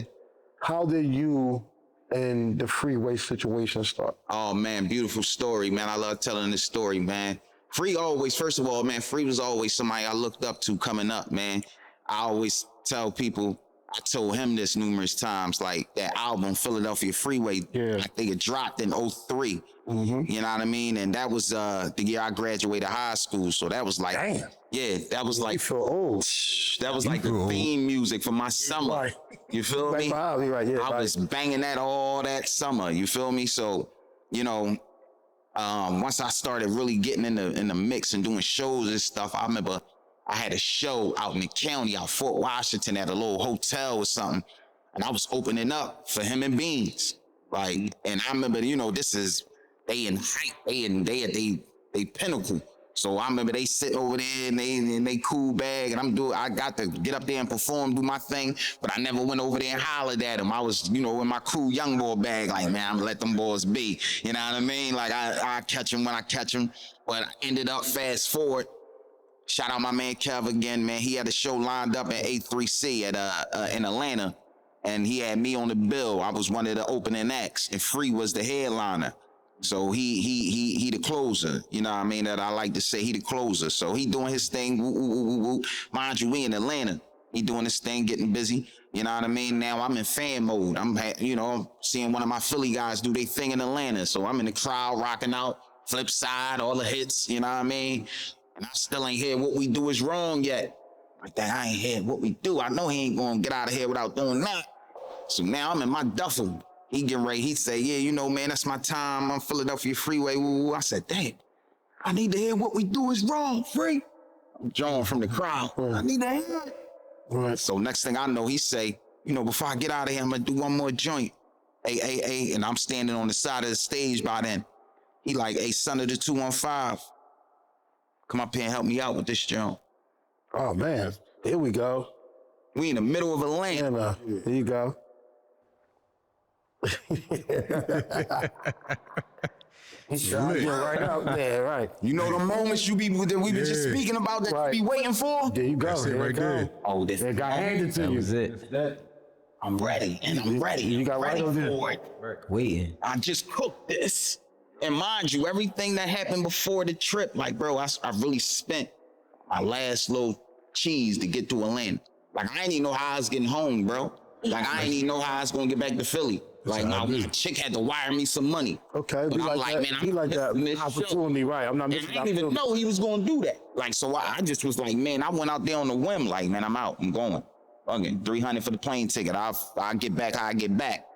How did you and the freeway situation start? Oh man, beautiful story, man. I love telling this story, man. Free always, first of all, man, Free was always somebody I looked up to coming up, man. I always tell people, I told him this numerous times, like that album, Philadelphia Freeway, Yeah. I think it dropped in 03. You know what I mean? And that was the year I graduated high school. So that was like, Damn. yeah, that was You like, feel old. that was like the feel old. theme music for my summer. Right. You feel Right me? behind me, right, yeah, I right. was banging that all that summer. You feel me? So, you know, once I started really getting in the mix and doing shows and stuff, I remember I had a show out in the county, out Fort Washington, at a little hotel or something, and I was opening up for him and Beans. Like, and I remember, you know, this is they in height, they pinnacle. So I remember they sitting over there and they cool bag, and I got to get up there and perform, do my thing, but I never went over there and hollered at them. I was, you know, in my cool young boy bag, like, man, I'm gonna let them boys be. You know what I mean? Like I catch them when I catch them. But I ended up fast forward. Shout out my man Kev again, man. He had a show lined up at A3C in Atlanta, and he had me on the bill. I was one of the opening acts, and Free was the headliner. So he the closer, you know what I mean? That I like to say, he the closer. So he doing his thing, woo, woo, woo, woo. Mind you, we in Atlanta. He doing his thing, getting busy. You know what I mean? Now I'm in fan mode. I'm seeing one of my Philly guys do their thing in Atlanta. So I'm in the crowd rocking out, flip side, all the hits, you know what I mean? And I still ain't hear what we do is wrong yet. Like that, I ain't hear what we do. I know he ain't gonna get out of here without doing that. So now I'm in my duffel. He getting ready. He say, yeah, you know, man, that's my time. I'm Philadelphia Freeway. Woo, woo. I said, damn, I need to hear what we do is wrong, Free. I'm John from the crowd. I need to hear it. Right. So next thing I know, he say, you know, before I get out of here, I'm gonna do one more joint. Hey, and I'm standing on the side of the stage by then. He like, hey, son of the 215, come up here and help me out with this joint. Oh man, here we go. We in the middle of Atlanta. And here you go. He's trying to get right out there, right? You know the moments we been just speaking about that Right. you be waiting for? There you go. That's it There you right go. there. Oh, this It got handed to That you. was it. I'm ready, and I'm ready. You got ready right on there. for it. Waiting. I just cooked this. And mind you, everything that happened before the trip, like, bro, I really spent my last little cheese to get to Atlanta. Like, I didn't even know how I was getting home, bro. Like, I didn't even know how I was going to get back to Philly. Like, my chick had to wire me some money. Okay, And be I'm like like, that. man, Be I'm like that missing this opportunity, right? I'm not And missing I that didn't even opportunity. know he was going to do that. Like, so I just was like, man, I went out there on the whim. Like, man, I'm out. I'm going. Okay, $300 for the plane ticket. I'll get back how I get back.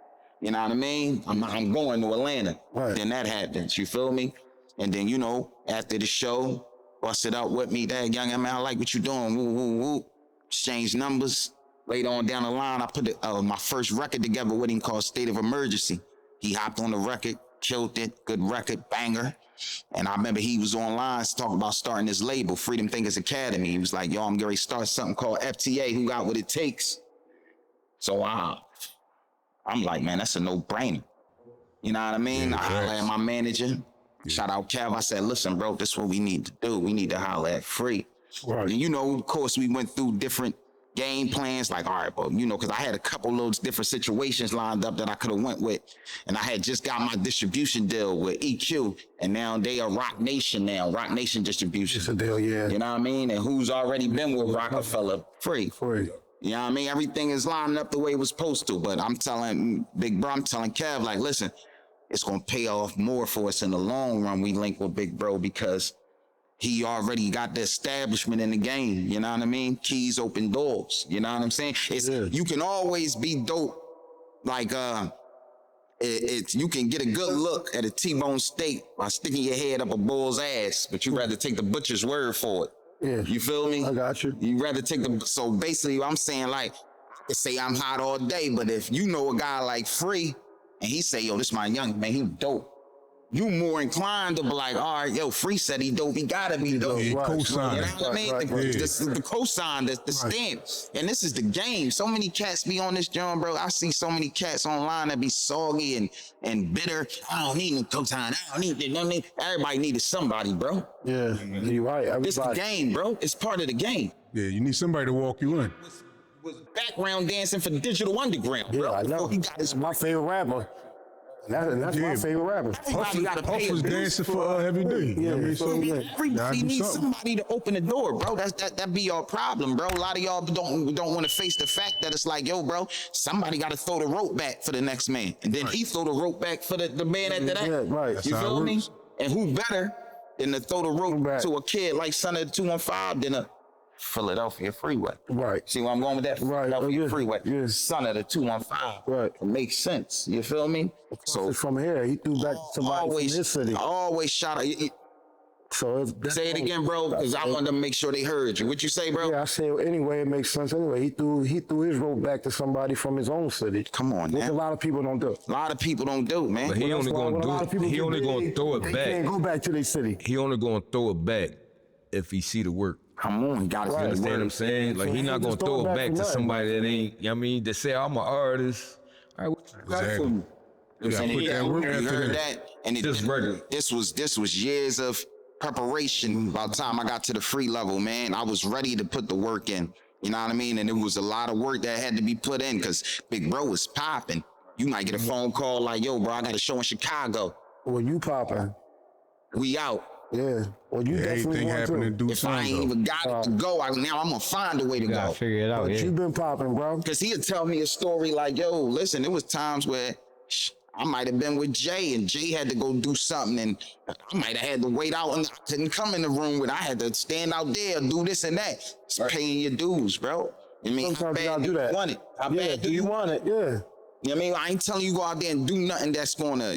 You know what I mean? I'm going to Atlanta. Right. Then that happens. You feel me? And then, you know, after the show, bust it out with me. That young man, I like what you doing. Woo, woo, woo. Exchange numbers. Later on down the line, I put my first record together with him called State of Emergency. He hopped on the record, killed it, good record, banger. And I remember he was online talking about starting his label, Freedom Thinkers Academy. He was like, yo, I'm going to start something called FTA, Who Got What It Takes. So I'm like, man, that's a no-brainer. You know what I mean? I holler at my manager. Shout out Kev. I said, listen, bro, this is what we need to do. We need to holler at Free. Right. And, you know, of course, we went through different game plans, like, all right, bro, you know, because I had a couple loads different situations lined up that I could have went with, and I had just got my distribution deal with EQ, and now they are Rock Nation Distribution. It's a deal, yeah. You know what I mean? And who's already been with Rockefeller? Free. You know what I mean? Everything is lining up the way it was supposed to, but I'm telling Big Bro, I'm telling Kev, like, listen, it's going to pay off more for us in the long run. We link with Big Bro because he already got the establishment in the game. You know what I mean? Keys open doors. You know what I'm saying? You can always be dope. Like, you can get a good look at a T-bone steak by sticking your head up a bull's ass, but you rather take the butcher's word for it. Yeah. You feel me? I got you. You rather take so basically I'm saying, like, I could say I'm hot all day, but if you know a guy like Free and he say, yo, this my young man, he dope. You more inclined to be like, all right, yo, Free said he dope, he gotta be dope. Yeah, Right. co-sign. You know what I mean? Right, The cosign, the stamp. And this is the game. So many cats be on this joint, bro. I see so many cats online that be soggy and bitter. I don't need no cosign. I don't need that. Everybody needed somebody, bro. Yeah, you're right. It's the Everybody. game, bro. It's part of the game. Yeah, you need somebody to walk you in. Was background dancing for Digital Underground, Yeah, bro. I know. Before he got It's his my favorite rapper. And that's my Yeah. favorite rapper. Everybody got to Puff pay was a bill. dancing for Heavy D. You know what I mean? So, Yeah. Everybody gotta do needs something. somebody to open the door, bro. That be your problem, bro. A lot of y'all don't want to face the fact that it's like, yo, bro, somebody got to throw the rope back for the next man, and then he throw the rope back for the man after that. Yeah, right. That's You how it feel me? works. And who better than to throw the rope Right. to a kid like Son of the 215 than a Philadelphia Freeway? Right. See where I'm going with that? Right. Philadelphia Yeah. Freeway. Yeah. Son of the 215. Right. It makes sense. You feel me? So From here, he threw back to somebody from his city. always shout out. So Say it again, bro, because I wanted to make sure they heard you. What you say, bro? Yeah, I say anyway, it makes sense anyway. He threw his rope back to somebody from his own city. Come on, Which a man. lot of people don't do. A lot of people don't do, man. But he That's only why gonna when a lot do of people it. He get only gonna big, throw it they can't back. go back to their city. He only gonna throw it back if he see the work. Come on, he got to Right. get the Understand what I'm word. saying? Like So he he not gonna just throw it throwing back back to for somebody that ain't. You know what I mean, to say I'm an artist. All right, what you got for Exactly. me? You Yeah, saying put it- that work you after heard that. that, and Just regular. this was years of preparation. By the time I got to the free level, man, I was ready to put the work in. You know what I mean? And it was a lot of work that had to be put in because Big Bro was popping. You might get a phone call like, "Yo, bro, I got a show in Chicago. Well, you popping. We out." Yeah. Well, you Yeah, definitely anything want happen in to. due If I ain't time, though. even got it to go, now I'm gonna find a way to You gotta go. figure it out. But Yeah. you been popping, bro. Cause he'd tell me a story like, yo, listen, there was times where I might have been with Jay and Jay had to go do something and I might have had to wait out and I couldn't come in the room with, I had to stand out there, do this and that. It's paying your dues, bro. I mean, how Sometimes you bad gotta do that. you want it? How Yeah. bad Do you want it? Yeah. You know what I mean? I ain't telling you go out there and do nothing that's gonna,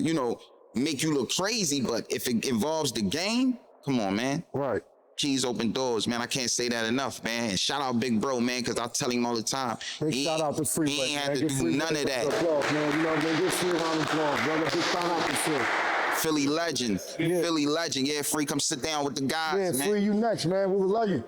make you look crazy, but if it involves the game, come on, man. Right. Keys open doors, man. I can't say that enough, man. And shout out Big Bro, man, because I tell him all the time. Big he shout out to Freeway. He ain't had man. to Give do Freeway none of a that. applause, man. You know, man, give Free a round of applause, brother. Big shout out to Free. Philly legend. Yeah. Philly legend. Yeah, Free, come sit down with the guys, Yeah, man. Free, you next, man. We would love you.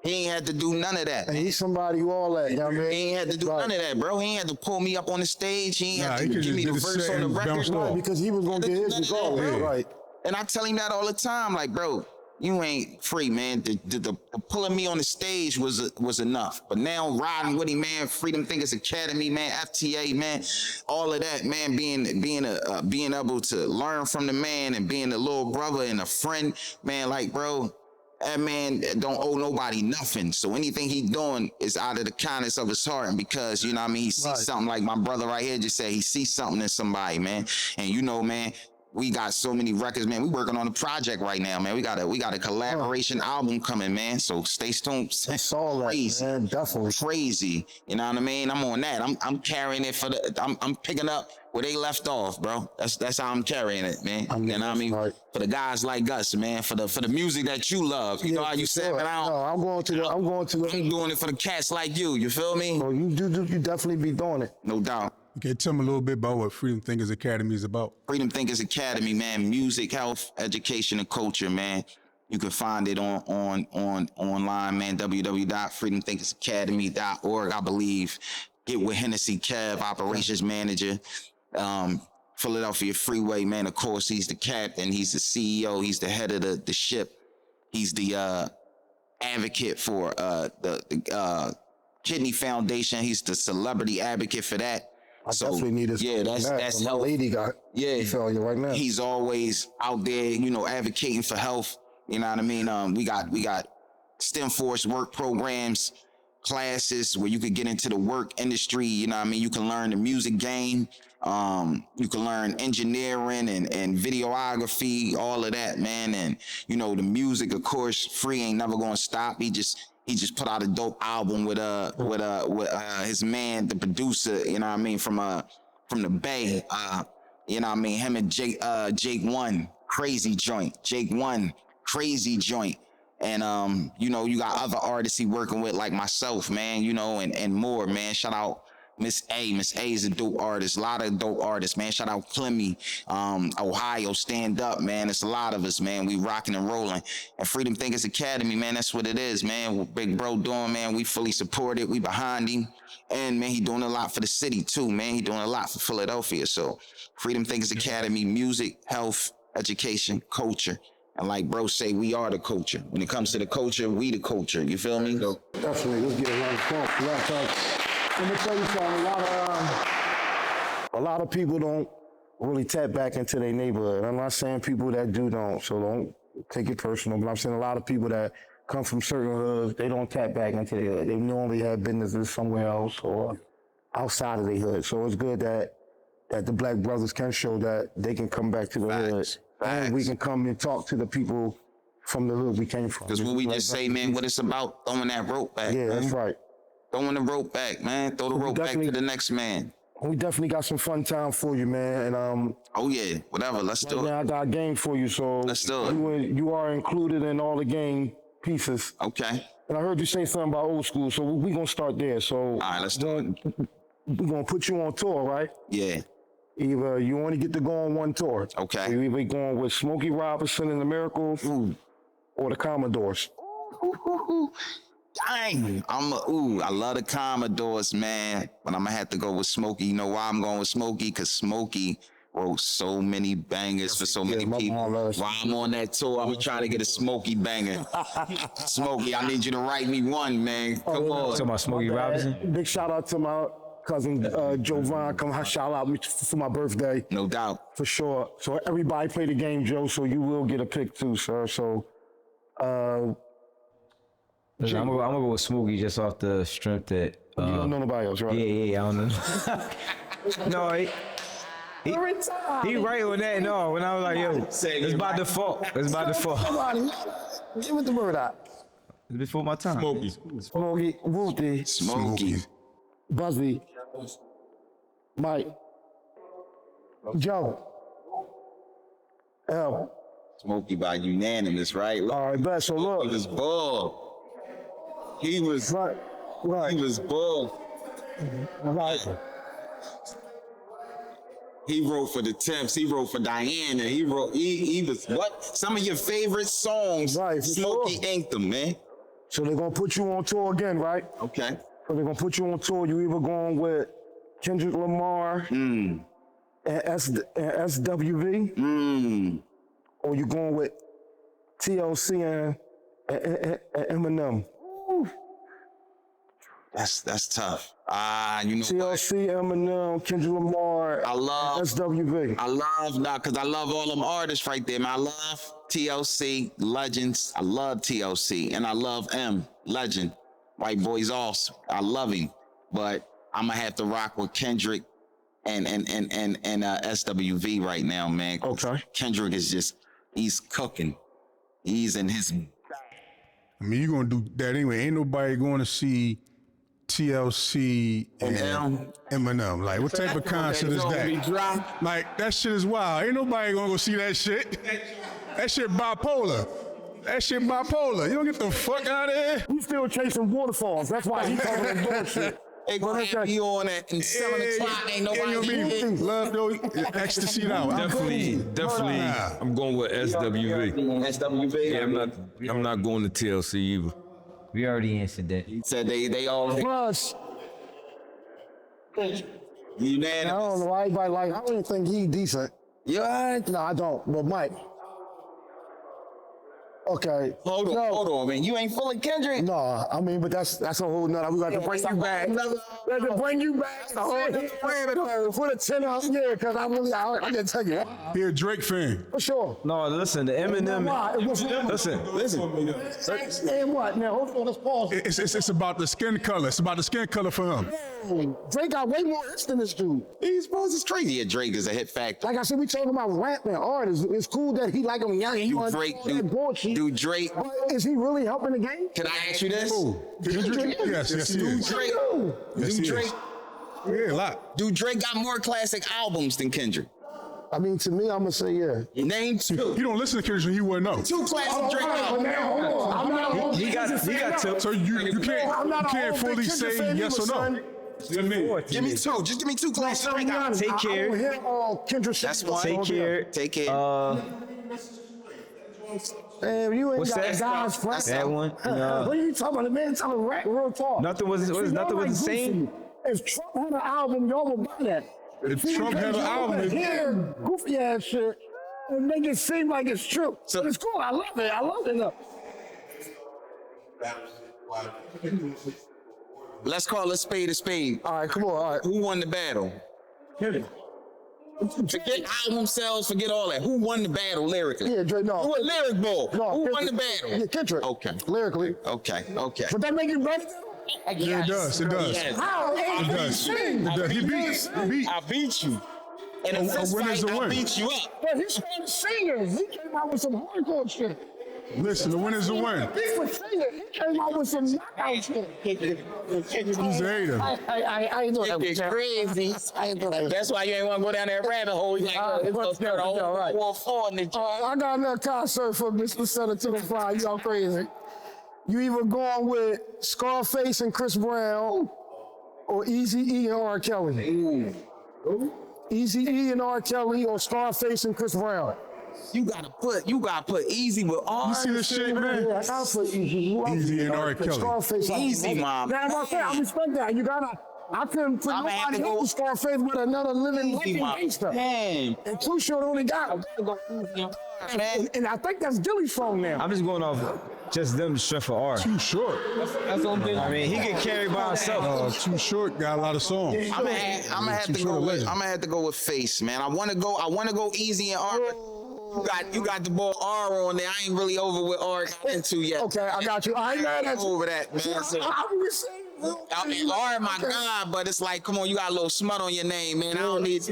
He ain't had to do none of that. And he's somebody who all that, you know what I mean? He ain't had to do Right. none of that, bro. He ain't had to pull me up on the stage. He ain't Nah, had he to could give me just the do the verse set on the and record. bounce off. Because he was going to get his None of that. regardless. Yeah. Right. And I tell him that all the time, like, bro, you ain't Free, man. The pulling me on the stage was enough. But now riding with him, man, Freedom Thinkers Academy, man, FTA, man, all of that, man, being able to learn from the man and being a little brother and a friend, man, like, bro, that man don't owe nobody nothing. So anything he doing is out of the kindness of his heart. And because, you know what I mean, he sees Right. something like my brother right here just said, he sees something in somebody, man. And man, we got so many records, man. We working on a project right now, man. We got a collaboration album coming, man. So stay tuned. That's all that, man. Definitely. Crazy. You know what I mean? I'm on that. I'm carrying it I'm picking up where they left off, bro. That's how I'm carrying it, man. You know what I mean? Right. For the guys like us, man, for the music that you love. You know how you said, man, I'm going to I'm doing it for the cats like you feel me? So you definitely be doing it. No doubt. Okay, tell me a little bit about what Freedom Thinkers Academy is about. Freedom Thinkers Academy, man, music, health, education, and culture, man. You can find it on online, man, www.freedomthinkersacademy.org, I believe. Get with Hennessy Kev, operations manager, Philadelphia Freeway, man. Of course, he's the captain, he's the CEO, he's the head of the ship. He's the advocate for the Kidney Foundation. He's the celebrity advocate for that. I definitely need this. Yeah, that's my health. lady got failure right now. He's always out there, you know, advocating for health. You know what I mean? We got STEM Force work programs, classes where you could get into the work industry. You know what I mean? You can learn the music game. You can learn engineering and videography, all of that, man. And you know, the music, of course, Free ain't never gonna stop. He just put out a dope album with his man, the producer, you know what I mean, from the Bay, you know what I mean, him and Jake One, crazy joint, Jake One, crazy joint. And you know, you got other artists he working with like myself, man, you know, and more, man. Shout out Miss A. Miss A is a dope artist. A lot of dope artists, man. Shout out Clemmy, Ohio, stand up, man. It's a lot of us, man. We rocking and rolling. And Freedom Thinkers Academy, man, that's what it is, man. What Big Bro doing, man, we fully support it. We behind him. And, man, he doing a lot for the city, too, man. He doing a lot for Philadelphia. So, Freedom Thinkers Academy, music, health, education, culture. And like bro say, we are the culture. When it comes to the culture, we the culture. You feel me? Definitely. Let's get a round of applause. Let me tell you something. A lot of people don't really tap back into their neighborhood. I'm not saying people that don't, so don't take it personal. But I'm saying a lot of people that come from certain hoods, they don't tap back into their hood. They normally have businesses somewhere else or outside of their hood. So it's good that the Black brothers can show that they can come back to the hood. And we can come and talk to the people from the hood we came from. Because when we just say, man, what it's about, throwing that rope back. Yeah, man. that's right. Throwing the rope back, man. Throw the rope back to the next man. We definitely got some fun time for you, man. And oh yeah, whatever. Let's do it. Now I got a game for you, so let's do it. You are included in all the game pieces. Okay. And I heard you say something about old school, so we're gonna start there. So all right, let's do it. We're gonna put you on tour, right? Yeah. Either you only get to go on one tour. Okay. So you're either going with Smokey Robinson and the Miracles or the Commodores. Dang, I love the Commodores, man. But I'm gonna have to go with Smokey. You know why I'm going with Smokey? Because Smokey wrote so many bangers for so many people. While I'm on that tour, I'm trying to get a Smokey banger. Smokey, I need you to write me one, man. Come on. Talking about Smokey Robinson? Big shout out to my cousin Jovan. Come shout out for my birthday. No doubt. For sure. So everybody play the game, Joe, so you will get a pick too, sir. So Listen, I'm gonna go with Smokey just off the strength that you don't know nobody else, right? Yeah, I don't know. No, he right on that. No, when I was like, yo, it's by default. It's by default. Give it the word out. It's before my time. Smokey, Wooty, Smokey, Buzzy, Mike, Joe, L. Smokey by unanimous, right? Look, all right, bet. So look, he was bull. He was right. He was bull. Right. He wrote for the Temps. He wrote for Diana. He was what? Some of your favorite songs. Right. Smokey inked them, man. So they're gonna put you on tour again, right? Okay. So they're gonna put you on tour. You either going with Kendrick Lamar and SWV, or you going with TLC and Eminem. That's tough. You know TLC, Eminem, Kendrick Lamar, I love SWV. because I love all them artists right there, man. I love TLC, Legends. I love TLC, and I love M, Legend. White boy's awesome. I love him, but I'm gonna have to rock with Kendrick and SWV right now, man. Okay. Kendrick is he's cooking. He's in his. I mean, you're gonna do that anyway. Ain't nobody going to see TLC and Eminem. Like, what type of concert is that? Like, that shit is wild. Ain't nobody gonna go see that shit. That shit bipolar. You don't get the fuck out of here. He's still chasing waterfalls. That's why he's talking that bullshit. They gonna have you on at and 7 o'clock. Ain't nobody. Love those ecstasy now. Definitely. Nah. I'm going with SWV. SWV. Yeah, I'm not going to TLC either. We already answered that. He said they all Plus, I unanimous. don't know why everybody like. I don't think he decent. You alright? No, I don't. But Mike. Okay. Hold on, man. You ain't full of Kendrick. No, I mean, but that's a whole nother. We got to bring you back. We have to bring you back. The whole for the 10 out here, because I can tell you He a Drake fan. for sure. No, listen, the Eminem. Listen. And what? Now, hold on, let's pause. It's about the skin color. It's about the skin color for him. Drake got way more hits than this dude. He's supposed it's crazy. Yeah, Drake is a hit factor. Like I said, we talking about rapping artists. It's cool that he like him young. He Do wants Drake, all that bullshit. do Drake. But is he really helping the game? Can I ask you this? Yes, he Do is. Drake? Yes, Do he Drake? is. Yeah, a lot. Do Drake got more classic albums than Kendrick? I mean, to me, I'm gonna say yeah. Name two. You don't listen to Kendrick, you wouldn't know. 2 classic Drake albums. He got two. So you can't fully say yes or no. Give me two. Just give me 2 classic Drake albums. Take care. I don't hear all Kendrick. That's shit. one. Take care. Take care. Man, you ain't What's got that? guys playing. That one. What are you talking about? The man telling rap real talk. Nothing was See, nothing y'all was the like same. Goofy. If Trump had an album, y'all would buy that. If See, Trump had an y'all album, would hear goofy ass shit and make it seem like it's true. So- But it's cool. I love it though. Let's call a spade a spade. All right, come on. All right. Who won the battle? Forget album sales, forget all that. Who won the battle lyrically? Yeah, Drake, no. Who a lyric ball? No, Who won the Kendrick. battle? Yeah, Kendrick. Okay. Lyrically. Okay. But that make you better? Yeah, it does. It does. Yes. How? It does. It does. He beat. I beat you. In a fist win is fight, a I win. beat you up. But he started singing. He came out with some hardcore shit. Listen, the win is a win. He was singing. He came out with some knockout shit. He's a hater. I ain't doing that. It's crazy. I ain't doing that. That's why you ain't want to go down that rabbit hole. You like, it's gonna start a whole right. war for in the I got another concert for Mr. Senator the Fly. Y'all crazy. You either going with Scarface and Chris Brown or Eazy-E and R. Kelly. Eazy-E and R. Kelly or Scarface and Chris Brown. You gotta put easy with all. You see this shit, man? Yeah, I gotta put Eazy. Eazy and R. Kelly. Scarface. Easy, mom. Now, I respect that. You gotta. I couldn't put I'ma have nobody to go- else with Scarface with another living Easy, mom. gangster. Damn. And Too Short only got. Man. And I think that's Gilly's song now. I'm just going off just them strength for R. Too short. I mean, he get carried by himself. Too short got a lot of songs. I'm gonna have Too to short go a with. legend. I'm gonna have to go with Face, man. I wanna go easy and R. But you got the ball R on there. I ain't really over with R into yet. Okay, I got you. I ain't mad at you. Over that, man. So, I was saying. I mean, R, my God, but it's like, come on, you got a little smut on your name, man. I don't need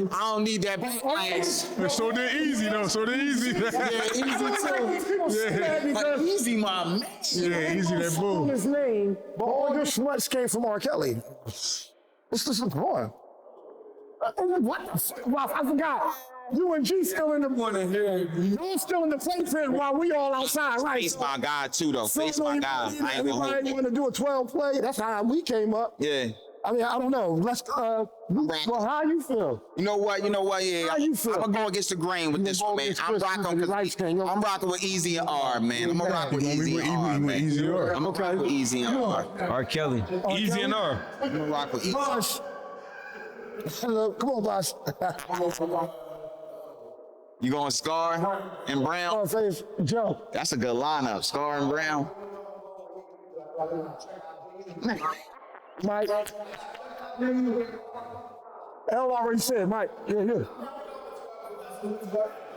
that. And so they're easy though. So they're easy. Yeah, easy too. But easy, my man. Yeah, easy that bull. His name, but all your smuts came from R. Kelly. This is important. What the fuck? Well, I forgot. You and G still in the morning. You're still in the playpen while we all outside, right? Face my God too, though. Face my God. I ain't gonna hold Everybody you. want to do a 12 play. That's how we came up. Yeah. I mean, I don't know. Let's. Well, how you feel? You know what? Yeah. How you feel? I'm gonna go against the grain with this go one, man. against I'm Chris rocking with the light skin, yo. I'm rocking with Easy and R, man. I'm gonna rock with Easy and R, man. Easy and R. I'm gonna rock with Easy and R. R. Kelly. Easy and R. I'm gonna rock with Easy. Boss. Hello, come on, boss. You going Scar and Brown? Oh, face, Joe. That's a good lineup. Scar and Brown. Mike. L already said, Mike. Yeah.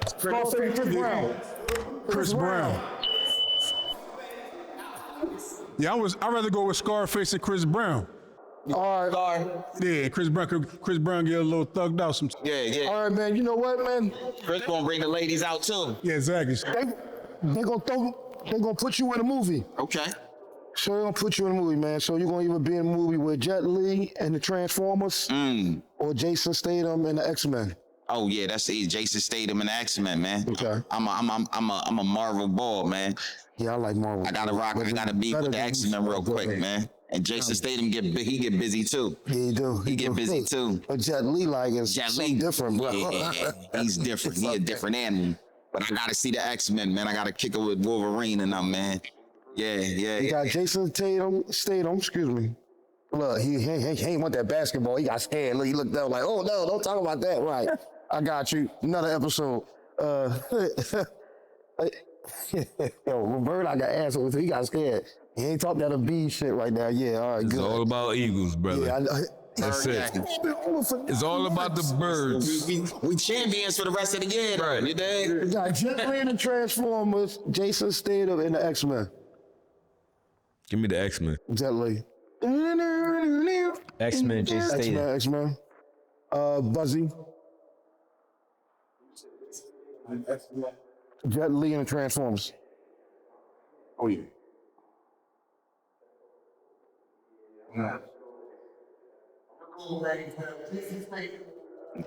Scarface, Chris Brown. Chris Brown. Yeah, I'd rather go with Scarface and Chris Brown. All right. Scar. Yeah, Chris Brown get a little thugged out sometimes. Yeah. All right, man. You know what, man? Chris gonna bring the ladies out too. Yeah, exactly. They gonna put you in a movie. Okay. So they're gonna put you in a movie, man. So you're gonna either be in a movie with Jet Li and the Transformers, or Jason Statham and the X-Men. Oh yeah, that's it. Jason Statham and the X-Men, man. Okay. I'm a Marvel ball, man. Yeah, I like Marvel. I gotta rock. I gotta be with the X-Men real quick, man. And Jason Statham get busy too. Yeah, he do. He get busy too. But Jet Li like is Jet so Li different, bro. Yeah, he's different. He a different animal. But I gotta see the X-Men, man. I gotta kick it with Wolverine and them, man. Yeah. You got Jason Statham, excuse me. Look, he ain't want that basketball. He got scared. Look, he looked down like, oh no, don't talk about that. Right. I got you. Another episode. Yo, Roberto, I got asshole. He got scared. He ain't talking that B shit right now. Yeah, all right, It's good. all about Eagles, brother. Yeah, That's it. It's all about the birds. We champions for the rest of the year, though, Right. you dig? We got Jet Li and the Transformers, Jason Statham and the X-Men. Give me the X-Men. Jet Li. X-Men, Jason Statham. X-Men. Buzzy. Jet Li and the Transformers. Oh yeah.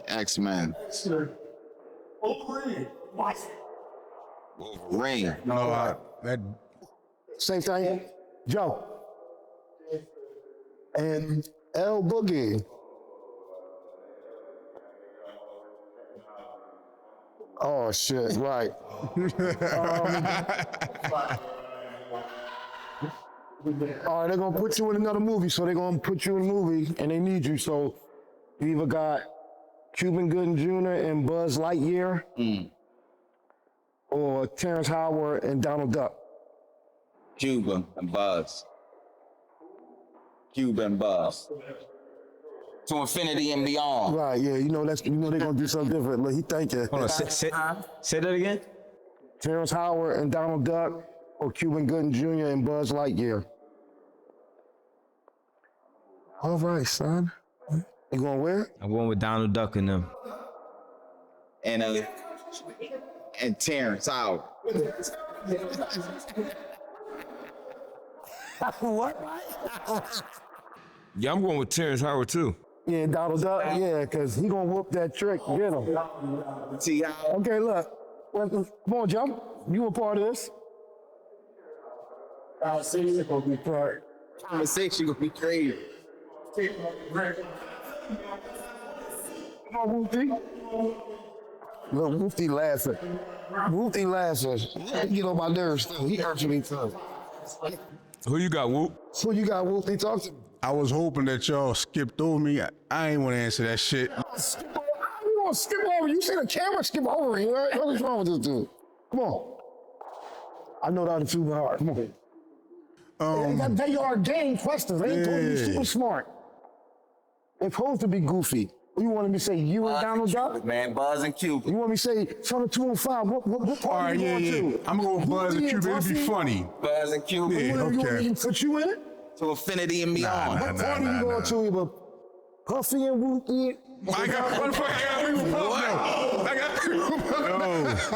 X-Men. Wolverine. No, that Same thing. Joe. And L Boogie. Oh shit, right. All right, they're gonna put you in another movie, so they're gonna put you in a movie and they need you. So you either got Cuban Gooding Jr. and Buzz Lightyear, or Terrence Howard and Donald Duck. Cuba and Buzz. Cuba and Buzz. To infinity and beyond. Right, yeah, you know they're gonna do something different. Look, he thinking. Hold on, say that again? Terrence Howard and Donald Duck, or Cuban Gooding Jr. and Buzz Lightyear. All right, son. You going where? I'm going with Donald Duck and them. And Terrence Howard. What? Yeah, I'm going with Terrence Howard too. Yeah, Donald Duck. Yeah, because he gonna whoop that trick. Get him. See how Okay, look. Come on, Joe. You a part of this? Conversation gonna be part. conversation gonna be crazy. Come on, Woofy. Look, Woofy laughing. Woofy laughing. He get on my nerves too. He hurts me too. Who you got, Whoop? So you got Woofy talk to me. I was hoping that y'all skipped over me. I ain't want to answer that shit. Skip over. You gonna skip over? You see the camera skip over you, right? What is wrong with this dude? Come on. I know that too hard. Come on. They are game questions. They ain't supposed to be super smart. They're supposed to be goofy. You want me to say you and Donald Duck? Man, Buzz and Cupid. You want me to say from the 205? What All part right, you yeah, going yeah. to? I'm going to Buzz and Goofy Cupid. It'd be Puffy? funny. Buzz and Cupid. Yeah. You want Okay. me to put you in it? To infinity and beyond. What part are you going to? Either Puffy and Wookie? I got motherfucker. I got people pumped now. I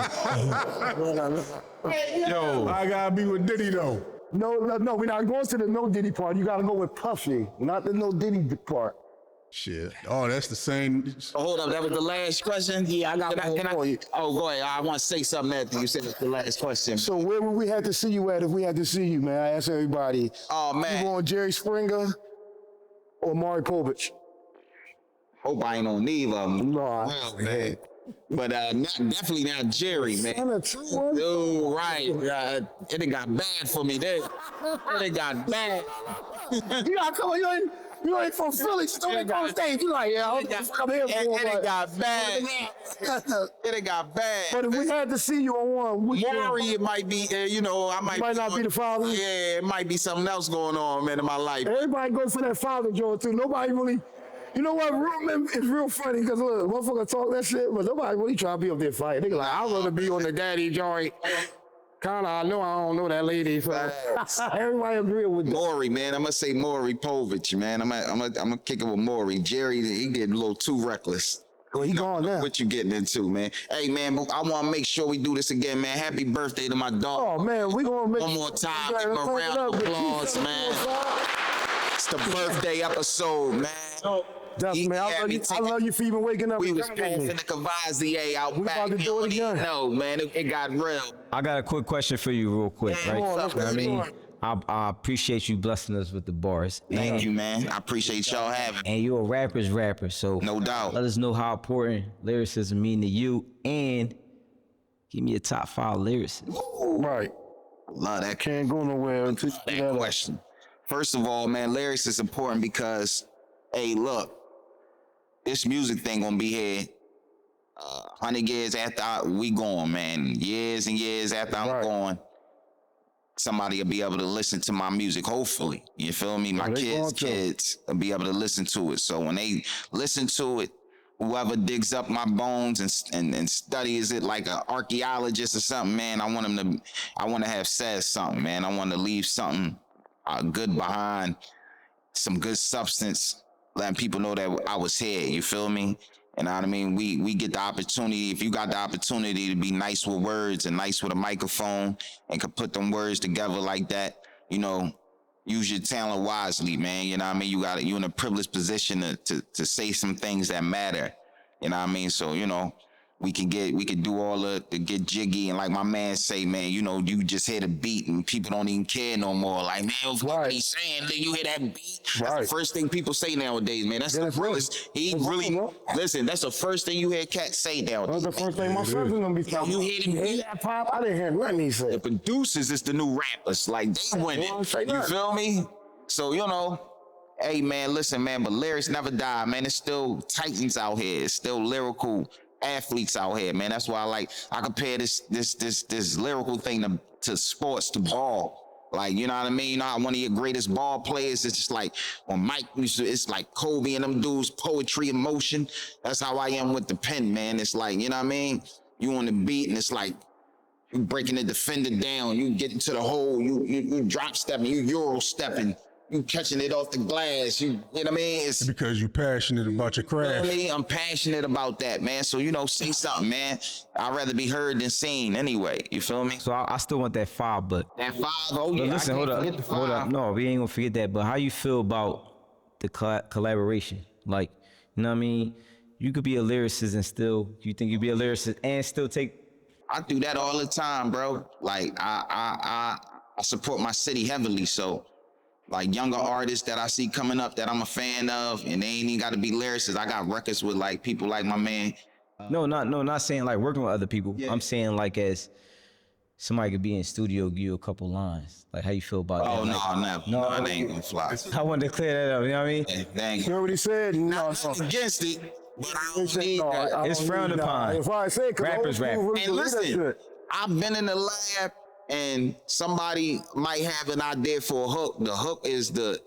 got people pumped. Yo, I gotta be with Diddy though. No, we're not going to the no Diddy part. You got to go with Puffy, not the no Diddy part. Shit. Oh, that's the same. Oh, hold up, that was the last question? Yeah, I got one for you. Oh, go ahead. I want to say something after you said it's the last question. So where would we have to see you at if we had to see you, man? I ask everybody. Oh, man. You going Jerry Springer or Maury Povich? Hope I ain't on neither of them. No. Well, man. But definitely not Jerry, man. I'm a true one. Oh, right. It done got bad for me there. It done got bad. You got come on, you ain't from Philly, so don't come on stage. You like, yeah, I'm here for It done it. got bad. It done got bad. But if we had to see you on one, which one? Maury, it might be, I Might not be the father? Yeah, it might be something else going on, man, in my life. Everybody goes for that father joint too. Nobody really, you know what? Real men is real funny because look, motherfucker talk that shit, but nobody really try to be up there fighting. They like, I'd rather be on the daddy joint. Kinda, I know I don't know that lady, so everybody agree with that. Maury, man, I'm gonna say Maury Povich, man. I'm gonna kick it with Maury. Jerry, he getting a little too reckless. Well, he gone now. What you getting into, man? Hey, man, I want to make sure we do this again, man. Happy birthday to my dog. Oh man, we gonna make One more time, Yeah, give him a let's round turn it of up. applause, man. It's the birthday episode, man. Dustin, man, I love you for even waking up. We and was coming passing here. the Cavazier out We back. about to do it again. No, man, it got real. I got a quick question for you, real quick, Yeah, right? what's up, I mean, man? I appreciate you blessing us with the bars. Thank you, man. I appreciate y'all having me. And you're a rapper's rapper, so No doubt. let us know how important lyricism mean to you, and give me a top 5 lyricist. Right. Love that Can't go nowhere until you do that that. question. First of all, man, lyrics is important because, hey, look, this music thing gonna be here 100 years after we gone, man. Years and years after I'm Right. gone, somebody will be able to listen to my music, hopefully. You feel me? My they going to. kids will be able to listen to it. So when they listen to it, whoever digs up my bones and studies it like an archaeologist or something, man, I want to have said something, man. I want to leave something good behind, some good substance, letting people know that I was here. You feel me? You know what I mean? We get the opportunity. If you got the opportunity to be nice with words and nice with a microphone and can put them words together like that, you know, use your talent wisely, man. You know what I mean? You in a privileged position to say some things that matter. You know what I mean? So, you know, we could do all the get jiggy, and like my man say, man, you know, you just hear the beat and people don't even care no more. Like, man, what Right. he saying? Did you hear that beat? That's Right. the first thing people say nowadays, man. That's Yeah, the that's right. first. He That's really right, bro. listen. That's the first thing you hear cats say nowadays. That's the first thing my son's gonna be talking You about. hear the beat? that pop? I didn't hear nothing he The said. producers is the new rappers. Like, they winning. Well, say You that. feel me? So, you know, hey, man, listen, man, but lyrics never die, man. It's still titans out here. It's still lyrical athletes out here, man. That's why I compare this lyrical thing to sports, to ball. Like, you know what I mean? You know how one of your greatest ball players is just like when Mike used to, it's like Kobe and them dudes, poetry, emotion. That's how I am with the pen, man. It's like, you know what I mean? You on the beat and it's like you breaking the defender down, you getting to the hole, you drop stepping, you Euro stepping, you catching it off the glass, you know what I mean? It's Because you're passionate about your craft. me, I'm passionate about that, man. So, you know, say something, man. I'd rather be heard than seen anyway. You feel me? So I still want that 5, but That 5, oh yeah, but listen, I hold can't up, forget the 5. hold up. No, we ain't gonna forget that. But how you feel about the collaboration? Like, you know what I mean? You could be a lyricist and still, you think you'd be a lyricist and still take. I do that all the time, bro. Like I support my city heavily, so like younger artists that I see coming up that I'm a fan of, and they ain't even got to be lyricists. I got records with like people like my man. Not saying like working with other people. I'm saying like as somebody could be in studio, give you a couple lines. Like how you feel about Oh that? no, Like, never. No, it ain't gonna fly. I wanted to clear that up. You know what I mean? Thank You you. know what he said? No, Not against it, but I don't no, need that. It's frowned upon. That's why I say, cause Rappers old rap. school really And believe that listen, shit. I've been in the lab and somebody might have an idea for a hook. The hook is the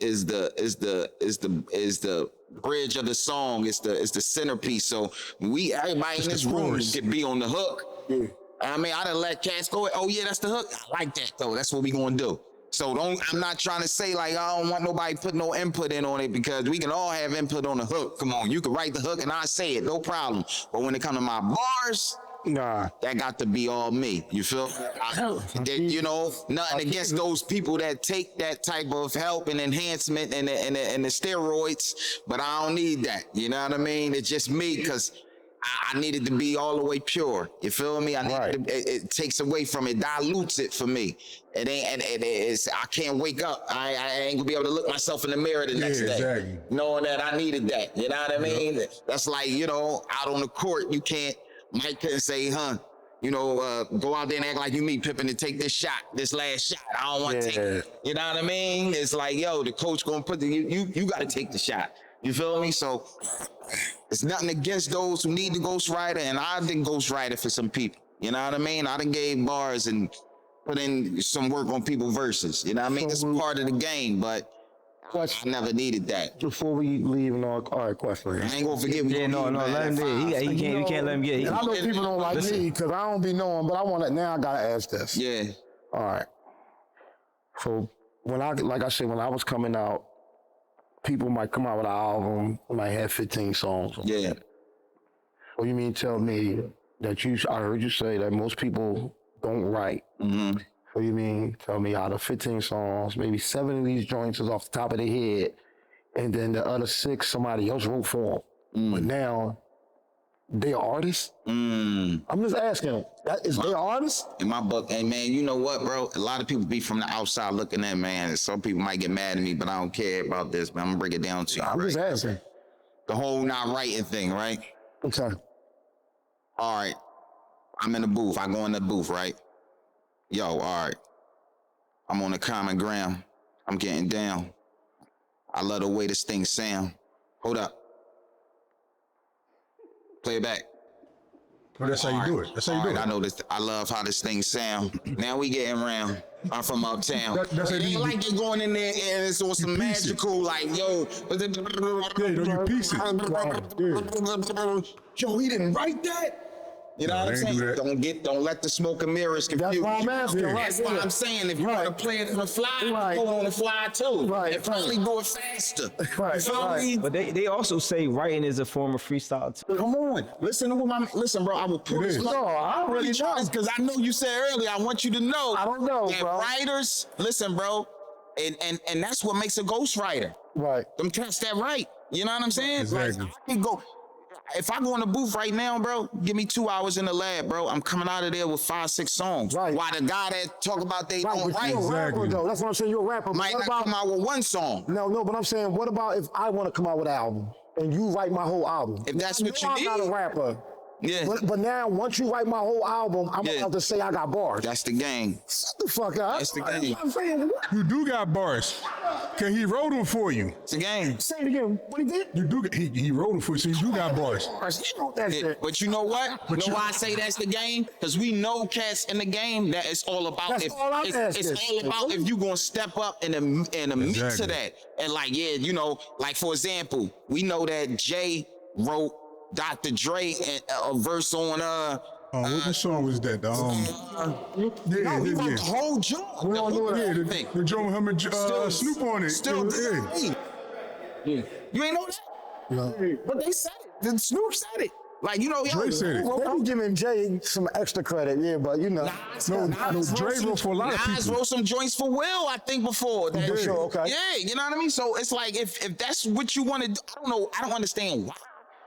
bridge of the song. It's the centerpiece. So everybody in this room chorus. could be on the hook. Yeah. I mean, I done let cats go. Oh yeah, that's the hook. I like that though. That's what we gonna do. So I'm not trying to say like I don't want nobody put no input in on it, because we can all have input on the hook. Come on, you can write the hook and I say it, no problem. But when it comes to my bars, Nah. that got to be all me. You feel? You know, nothing against those people that take that type of help and enhancement and the steroids, but I don't need that. You know what I mean? It's just me, because I needed to be all the way pure. You feel me? It takes away from it, dilutes it for me. It ain't, and it's, I can't wake up. I ain't gonna be able to look myself in the mirror the next day, exactly. knowing that I needed that. You know what I mean? That's like, you know, out on the court, you can't. Mike couldn't say, you know, go out there and act like you me, Pippen, and take this shot, this last shot. I don't want to take it. You know what I mean? It's like, yo, the coach gonna put you got to take the shot. You feel me? So it's nothing against those who need the ghostwriter, and I've been ghostwriter for some people. You know what I mean? I done gave bars and put in some work on people's verses. You know what I mean? It's part of the game, but Question. I never needed that. Before we leave and all right, question. I ain't gonna forget. Yeah, no, let him do it. He can't. You can't let him get. And I know people don't like me because I don't be knowing, but I want to. Now I gotta ask this. Yeah. All right. So when like I said, when I was coming out, people might come out with an album, might have 15 songs. Yeah. So you mean tell me that I heard you say that most people don't write. Mm-hmm. So you mean tell me out of 15 songs, maybe 7 of these joints is off the top of their head, and then the other 6 somebody else wrote for them. But now they're artists? I'm just asking, is they artists? In my book, and man, you know what, bro? A lot of people be from the outside looking at, man. And some people might get mad at me, but I don't care about this, man. I'm gonna break it down to you. I'm just asking. The whole not writing thing, right? Okay. All right. I'm in the booth. I go in the booth, right? Yo, all right. I'm on the common ground. I'm getting down. I love the way this thing sound. Hold up. Play it back. Well, that's how you do it. That's how you do it. I know this. I love how this thing sound. Now we getting around. I'm from uptown. That's it ain't like you're going in there and it's on some magical, like, yo. Yeah, you piece it. Yo, he didn't write that? You know what I'm saying? Don't let the smoke and mirrors confuse you. That's why I'm asking. Yeah. That's why I'm saying if you want to play it on the fly, go on the fly too. Right. And probably do it faster. Right. You feel me? But they also say writing is a form of freestyle too. Come on, listen to what listen, bro. I will put this. No, I don't really know. Because I know you said earlier. I want you to know. I don't know, that bro. writers, listen, bro, and that's what makes a ghostwriter. Right. Them cats that write. You know what I'm saying? Exactly. Like, I can go. If I go in the booth right now, bro, give me 2 hours in the lab, bro. I'm coming out of there with 5-6 songs. Right. While the guy that talk about they don't But write you're a rapper, Exactly. though. That's what I'm saying. You're a rapper. might What not about, come out with one song. no, but I'm saying, what about if I want to come out with an album and you write my whole album? If that's what you I'm need. not a rapper. Yeah. But now, once you write my whole album, I'm Yeah. about to say I got bars. That's the game. Shut the fuck up. That's the game. I'm saying, what? You do got bars. Cause he wrote them for you. It's a game. Say it again. What he did? You do. He wrote them for you, so you do got bars. He wrote that Yeah, shit. but you know what? You know why I say that's the game? Because we know cats in the game that it's all about. That's all I'm asking. It's all about if you gonna step up in a mix Exactly. of that. And like, yeah, you know, like for example, we know that Jay wrote Dr. Dre a verse on What song was that? no, he wrote the whole joint. We don't do Yeah, that. the Joe Muhammad Snoop on it. Still, yeah. You ain't know that? No. But they said it. The Snoop said it. Like, you know, Dre said it. They be giving Jay some extra credit, yeah, but you know. Dre wrote for a lot of Nas people. wrote some joints for Will, I think, before. That, For sure, okay. Yeah, you know what I mean? So it's like, if that's what you want to do, I don't know. I don't understand why.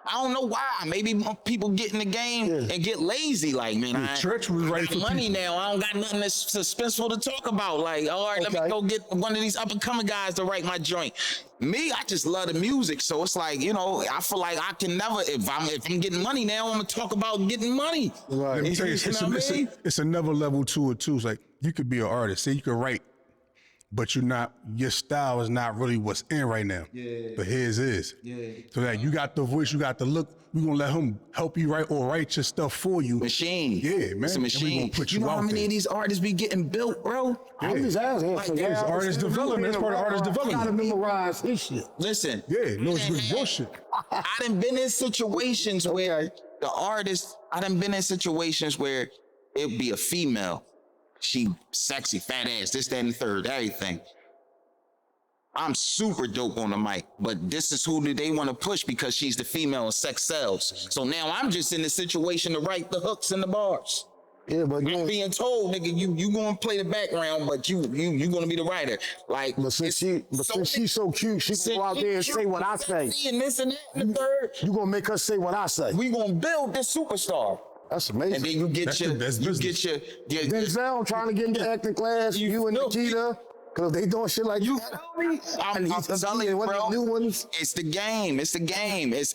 I don't know why. Maybe people get in the game and get lazy. Like, man, I Church was right got for money people. now. I don't got nothing that's suspenseful to talk about. Like, all right, let me Okay. go get one of these up and coming guys to write my joint. Me, I just love the music. So it's like, you know, I feel like I can never, if I'm getting money now, I'm gonna talk about getting money. Right. Let me tell you, You know what I mean? it's another level to it too. It's like you could be an artist, say you could write, but your style is not really what's in right now. Yeah. But his is. Yeah. So that you got the voice, you got the look. We gonna let him help you write or write your stuff for you. Machine. Yeah, man. It's a And we machine. gonna put you you know how out many there. of these artists be getting built, bro? I'm just asking. Like, so, yeah, it's I artist was development. That's part of artist I development. gotta memorize his shit. Listen. Yeah, no, it's good bullshit. I done been in situations where the artist, I done been in situations where it'd be a female. She sexy, fat ass, this, that, and the third, everything. I'm super dope on the mic, but this is who they want to push because she's the female and sex sells. So now I'm just in the situation to write the hooks and the bars. Yeah, but I'm being told, nigga, you gonna play the background, but you gonna be the writer. Like, since she's so cute, she can go out there and say what I say. And this and that and the third. You gonna make her say what I say. We gonna build this superstar. That's amazing. And then you get That's your, the best you business. get your, Denzel trying to get into acting class, you and know, Nikita, because they doing shit like you that. feel me? I'm telling you, one of bro. the new ones. It's the game. It's the game. It's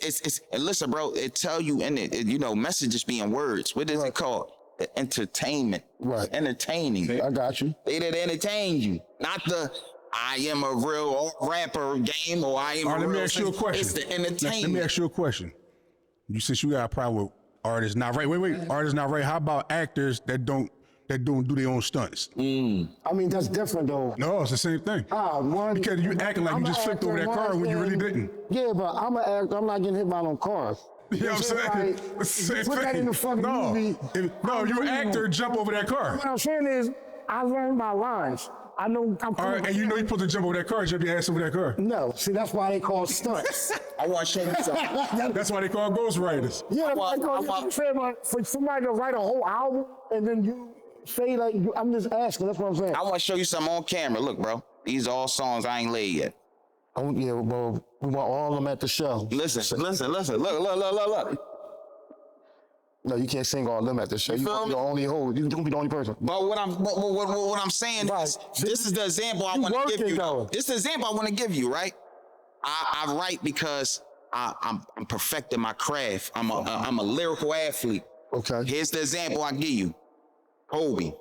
and listen, bro, it tell you in it, you know, messages being words. What is it called? Entertainment. Right. Entertaining. I got you. They that entertain you. Not the I am a real rapper game or I am All a right, let me real ask you a question. It's the Let me entertainment. ask you a question. You said you got a problem with artists not right. Wait. Artists not right. How about actors that don't that don't do their own stunts. I mean, that's different though. No, it's the same thing. One, Because you acting like I'm you just a flipped over that actor, car when you really didn't. Yeah, but I'm an actor. I'm not getting hit by no cars. You know what I'm saying? Like, It's the same put that thing. in the fucking no, movie. no, you actor jump over that car. What I'm saying is, I learned my lines. I know I'm. All right, and you know you're supposed to jump over that car, jump your ass over that car. No, see, that's why they call stunts. I want to show you something. That's why they call Ghost Riders. Yeah, for somebody to write a whole album and then you say like, I'm just asking. That's what I'm saying. I want to show you something on camera. Look, bro. These are all songs I ain't laid yet. Oh yeah, well, we want all of them at the show. Listen. Look. No, you can't sing all of them at the show. You feel me? You're the only hoe. You're gonna be the only person. But what I'm saying Right. is, this is the example I want to working, give you. though. This is the example I want to give you, right? I write because I'm perfecting my craft. I'm a lyrical athlete. Okay. Here's the example I give you. Kobe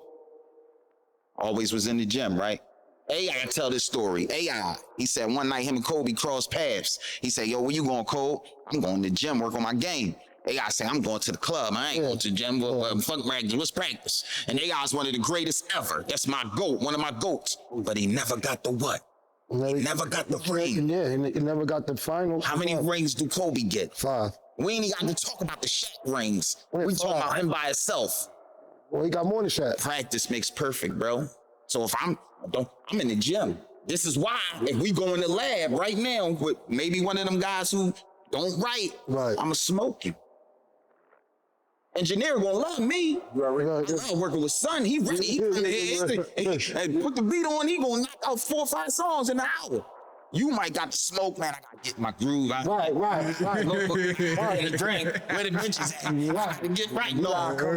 always was in the gym, right? AI tell this story. AI, he said one night him and Kobe crossed paths. He said, yo, where you going, Kobe? I'm going to the gym, work on my game. AI said, I'm going to the club. I ain't going to the gym. Fuck practice. What's practice? And AI is one of the greatest ever. That's my GOAT, one of my GOATs. But he never got the what? He never got the ring. Yeah, he never got the final. How many rings do Kobe get? 5. We ain't even got to talk about the Shaq rings. Wait, We talking 5. about him by himself. Well, he got more than Shaq. Practice makes perfect, bro. So if I'm in the gym. This is why if we go in the lab right now with maybe one of them guys who don't write, Right. I'ma smoke you. Engineer gonna love me. Right. I love working with Son. He ready. He come in here, hey, put the beat on. He gonna knock out 4 or 5 songs in an hour. You might got the smoke, man. I gotta get my groove out. Right. The drink, where the benches at. Right. Get right. No,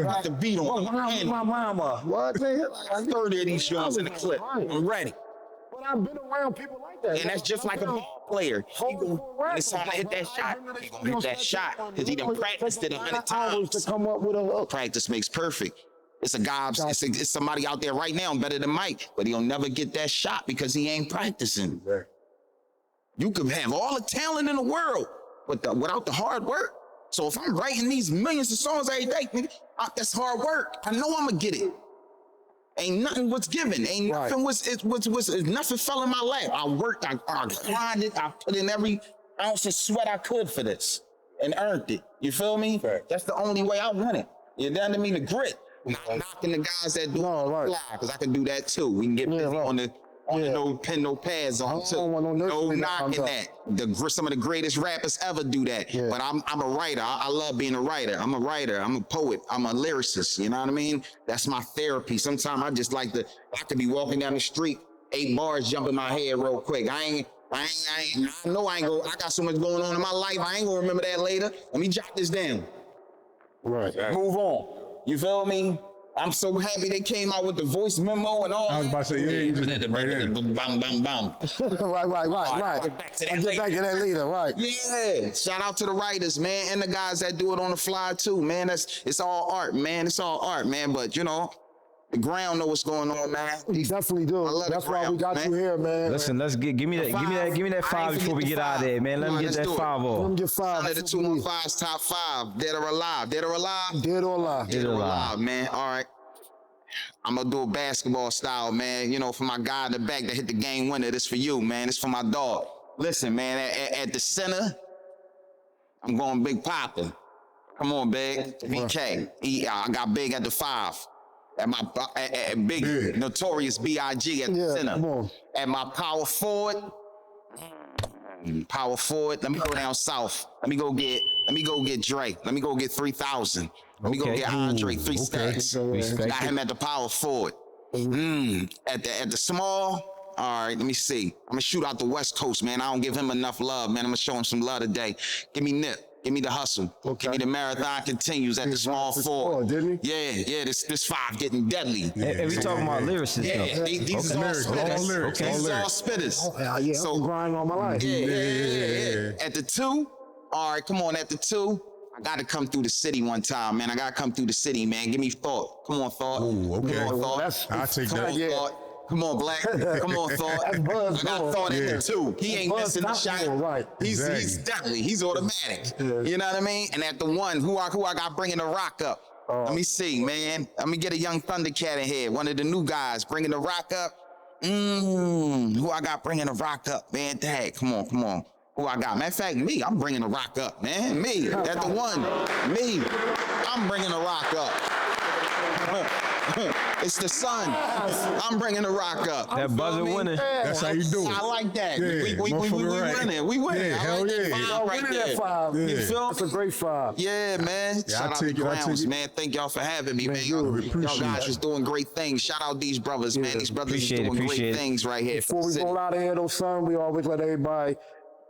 got the beat on. My mama. What? I 30 of these shows in the clip. I'm ready. But I've been around people like that. And that's just like a ball player. He gonna, when it's time to hit that shot, he gonna hit that shot because he done practiced it 100 hours to times. come up with a Practice makes perfect. It's a guy, it's somebody out there right now better than Mike, but he'll never get that shot because he ain't practicing. You could have all the talent in the world, but without the hard work. So if I'm writing these millions of songs every day, nigga, that's hard work. I know I'm gonna get it. Ain't nothing was given. Ain't nothing nothing fell in my lap. I worked, I grinded, I put in every ounce of sweat I could for this and earned it. You feel me? Right. That's the only way I want it. You know what I mean? The grit. Not knocking the guys that do it because I can do that too. We can get busy on the no pen, no pads on. No knocking that. Some of the greatest rappers ever do that. Yeah. But I'm a writer. I love being a writer. I'm a writer. I'm a poet. I'm a lyricist. You know what I mean? That's my therapy. Sometimes I just like I could be walking down the street, 8 bars jump in my head real quick. I know I got so much going on in my life. I ain't gonna remember that later. Let me jot this down. Right. Move on. You feel me? I'm so happy they came out with the voice memo and all. I was about to say, yeah, you just right in. Bam. Right. Get back to that Get back to that leader, right. Yeah. Shout out to the writers, man, and the guys that do it on the fly too, man. It's all art, man. It's all art, man. But you know, the ground know what's going on, man. You definitely do. I love That's the why we ground, got man. you here, man. Listen, let's give me that 5 before we get out of there, man. Let me get that 5 off. Let me get 5. Let the 215's top 5. Dead or alive? Dead or alive? Dead or alive? Dead or alive, man. All right. I'm gonna do a basketball style, man. You know, for my guy in the back that hit the game winner. This for you, man. This for my dog. Listen, man. At the center, I'm going Big Papa. Come on, Big. BK. I got Big at the 5. At Big Notorious B.I.G. at the center. Come on. At my power forward. Let me go down south. Let me go get Dre. Let me go get 3,000. Let me go get Andre 3 stacks. Got him at the power forward. At the small. All right, let me see. I'm gonna shoot out the West Coast, man. I don't give him enough love, man. I'm gonna show him some love today. Give me Nip. Give me the hustle. Okay. Give me the marathon continues at the small forward. Didn't he? Yeah. This 5 getting deadly. And we talking about lyricists, though. These are all spitters. These are all spitters. Yeah, So I'm grinding all my life. Yeah. At the 2, all right, come on. At the 2, I gotta come through the city one time, man. I gotta come through the city, man. Give me Thought. Come on, Thought. Ooh, okay. Come on, Thought. I'll take Come that. on, Thought. Come on, Black. Come on, Thought. I got Thought at the 2. He ain't missing the shot. Right. He's definitely, he's automatic. You know what I mean? And at the 1, who I got bringing the rock up? Let me see, man. Let me get a young Thundercat in here. One of the new guys bringing the rock up. Who I got bringing the rock up, man? Dang, come on. Who I got? Matter of fact, me. I'm bringing the rock up, man. Me. That's the one. Me. I'm bringing the rock up. It's the sun. I'm bringing the rock up. That buzzer winning. That's how you do it. I like that. Yeah, we motherfucker right. winning. We winning. Yeah, I hell like that yeah. vibe right Winning there. that 5. Yeah. You feel That's a great 5. Yeah, man. Yeah, Shout I out to take it, I Grounds, take it. man. Thank y'all for having me, man. you. Y'all, We appreciate guys it. is doing great things. Shout out these brothers, man. These brothers Appreciate is it, doing appreciate great it. things right here. Before we go out of here, though, son, we always let everybody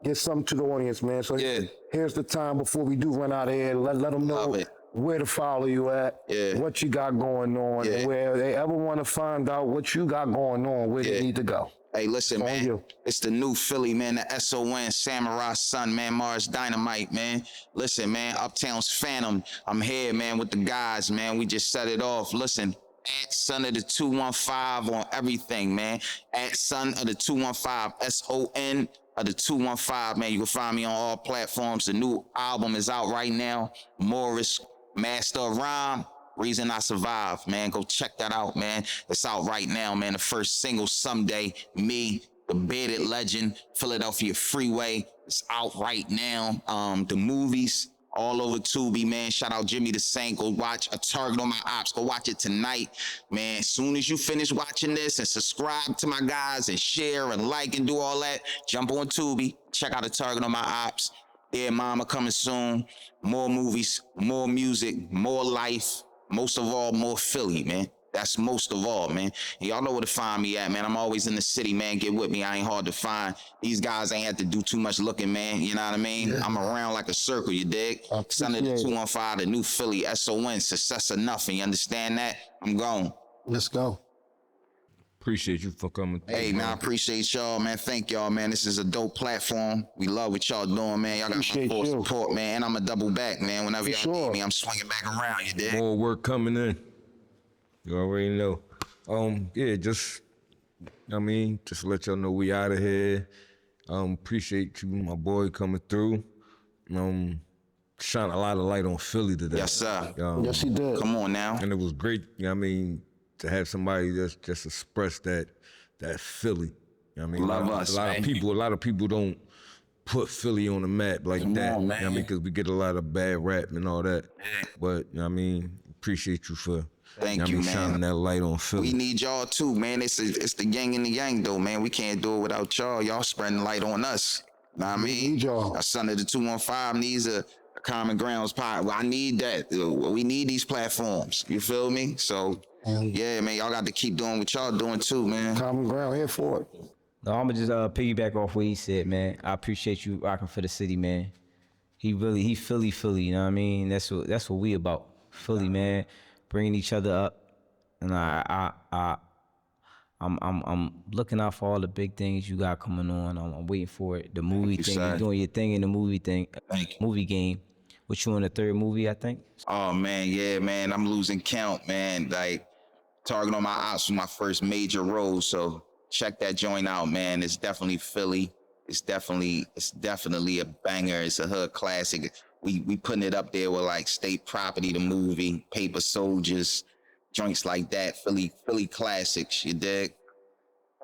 get something to the audience, man. So Yeah. here's the time before we do run out of here. Let them know Love it. where to follow you at, Yeah. what you got going on, Yeah. and where they ever want to find out what you got going on, where Yeah. they need to go. Hey, listen, On man. you. It's the new Philly, man. The SON, Samurai Son, man. Mars Dynamite, man. Listen, man. Uptown's Phantom. I'm here, man, with the guys, man. We just set it off. Listen. At Son of the 215 on everything, man. At Son of the 215, SON of the 215, man. You can find me on all platforms. The new album is out right now. Morris, Master of Rhyme. Reason I Survive, man. Go check that out, man. It's out right now, man. The first single, Someday, me, the bearded legend, Philadelphia Freeway. It's out right now. The movies, all over Tubi, man. Shout out Jimmy the Saint. Go watch A Target on My Ops. Go watch it tonight, man. As soon as you finish watching this and subscribe to my guys and share and like and do all that, jump on Tubi. Check out A Target on My Ops. Yeah, Mama coming soon. More movies, more music, more life. Most of all, more Philly, man. That's most of all, man. And y'all know where to find me at, man. I'm always in the city, man. Get with me. I ain't hard to find. These guys ain't had to do too much looking, man. You know what I mean? Yeah. I'm around like a circle, you dig? Son of the 215, the new Philly, SON, success or nothing. You understand that? I'm gone. Let's go. Appreciate you for coming. Hey, man, I appreciate y'all, man. Thank y'all, man. This is a dope platform. We love what y'all doing, man. Y'all got my full support, man. And I'm a double back, man. Whenever y'all need me, I'm swinging back around, you dig? More work coming in. You already know. Yeah, just let y'all know we out of here. Appreciate you, my boy, coming through. Shine a lot of light on Philly today. Yes, sir. Yes, he did. Come on now. And it was great, to have somebody just express that Philly. Love us, a lot of people don't put Philly on the map like that. On, man. Because we get a lot of bad rap and all that. But appreciate you for Thank you, man. Shining that light on Philly. We need y'all too, man. It's the gang in the gang, though, man. We can't do it without y'all. Y'all spreading light on us. Know what I mean? need y'all. A Son of the 215 needs a Common Grounds pod. Well, I need that. We need these platforms. You feel me? So, yeah, man, y'all got to keep doing what y'all doing too, man. Common ground here for it. No, I'm gonna just piggyback off what he said, man. I appreciate you rocking for the city, man. He Philly, you know what I mean? That's what we about, Philly, man. Bringing each other up, and I'm looking out for all the big things you got coming on. I'm waiting for it. The movie thing, you're doing your thing in the movie thing, movie game. What you in the third movie, I think? Oh man, yeah, man. I'm losing count, man. Like Target on My Ops was my first major role, so check that joint out, man. It's definitely Philly. It's definitely a banger. It's a hood classic. We putting it up there with like State Property, the movie, Paper Soldiers, joints like that. Philly classics, you dig?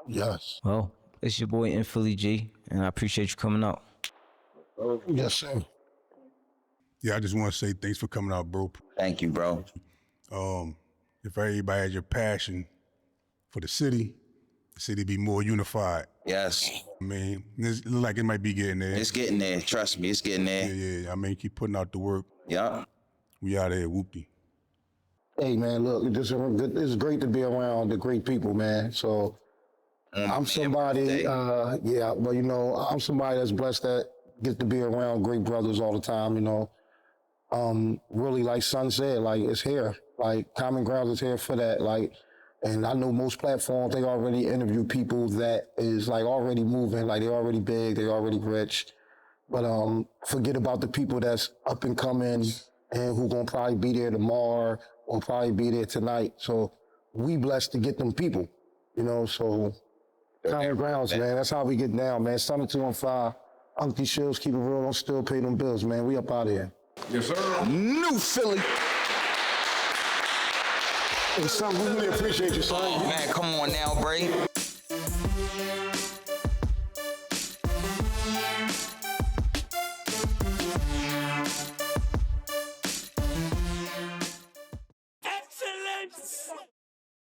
Yes. Well, it's your boy in Philly G, and I appreciate you coming out. Yes, sir. Yeah, I just want to say thanks for coming out, bro. Thank you, bro. If everybody had your passion for the city be more unified. Yes. I mean, it look like it might be getting there. It's getting there. Trust me, it's getting there. Yeah. I mean, keep putting out the work. Yeah. We out here, whoopty. Hey, man, look, it's great to be around the great people, man. So I'm somebody, I'm somebody that's blessed that gets to be around great brothers all the time, you know. Really, like Son said, like, it's here. Like, Common Grounds is here for that. Like, and I know most platforms, they already interview people that is, like, already moving. Like, they're already big, they're already rich. But forget about the people that's up and coming and who gonna probably be there tomorrow or probably be there tonight. So we blessed to get them people, you know. So Common Grounds, man, that's how we get down, man. Son of 215, Uncle Shills, keep it real, don't still pay them bills, man. We up out of here. Yes, sir. New Philly. Hey, son, we really appreciate you, son. Man, come on now, Bray.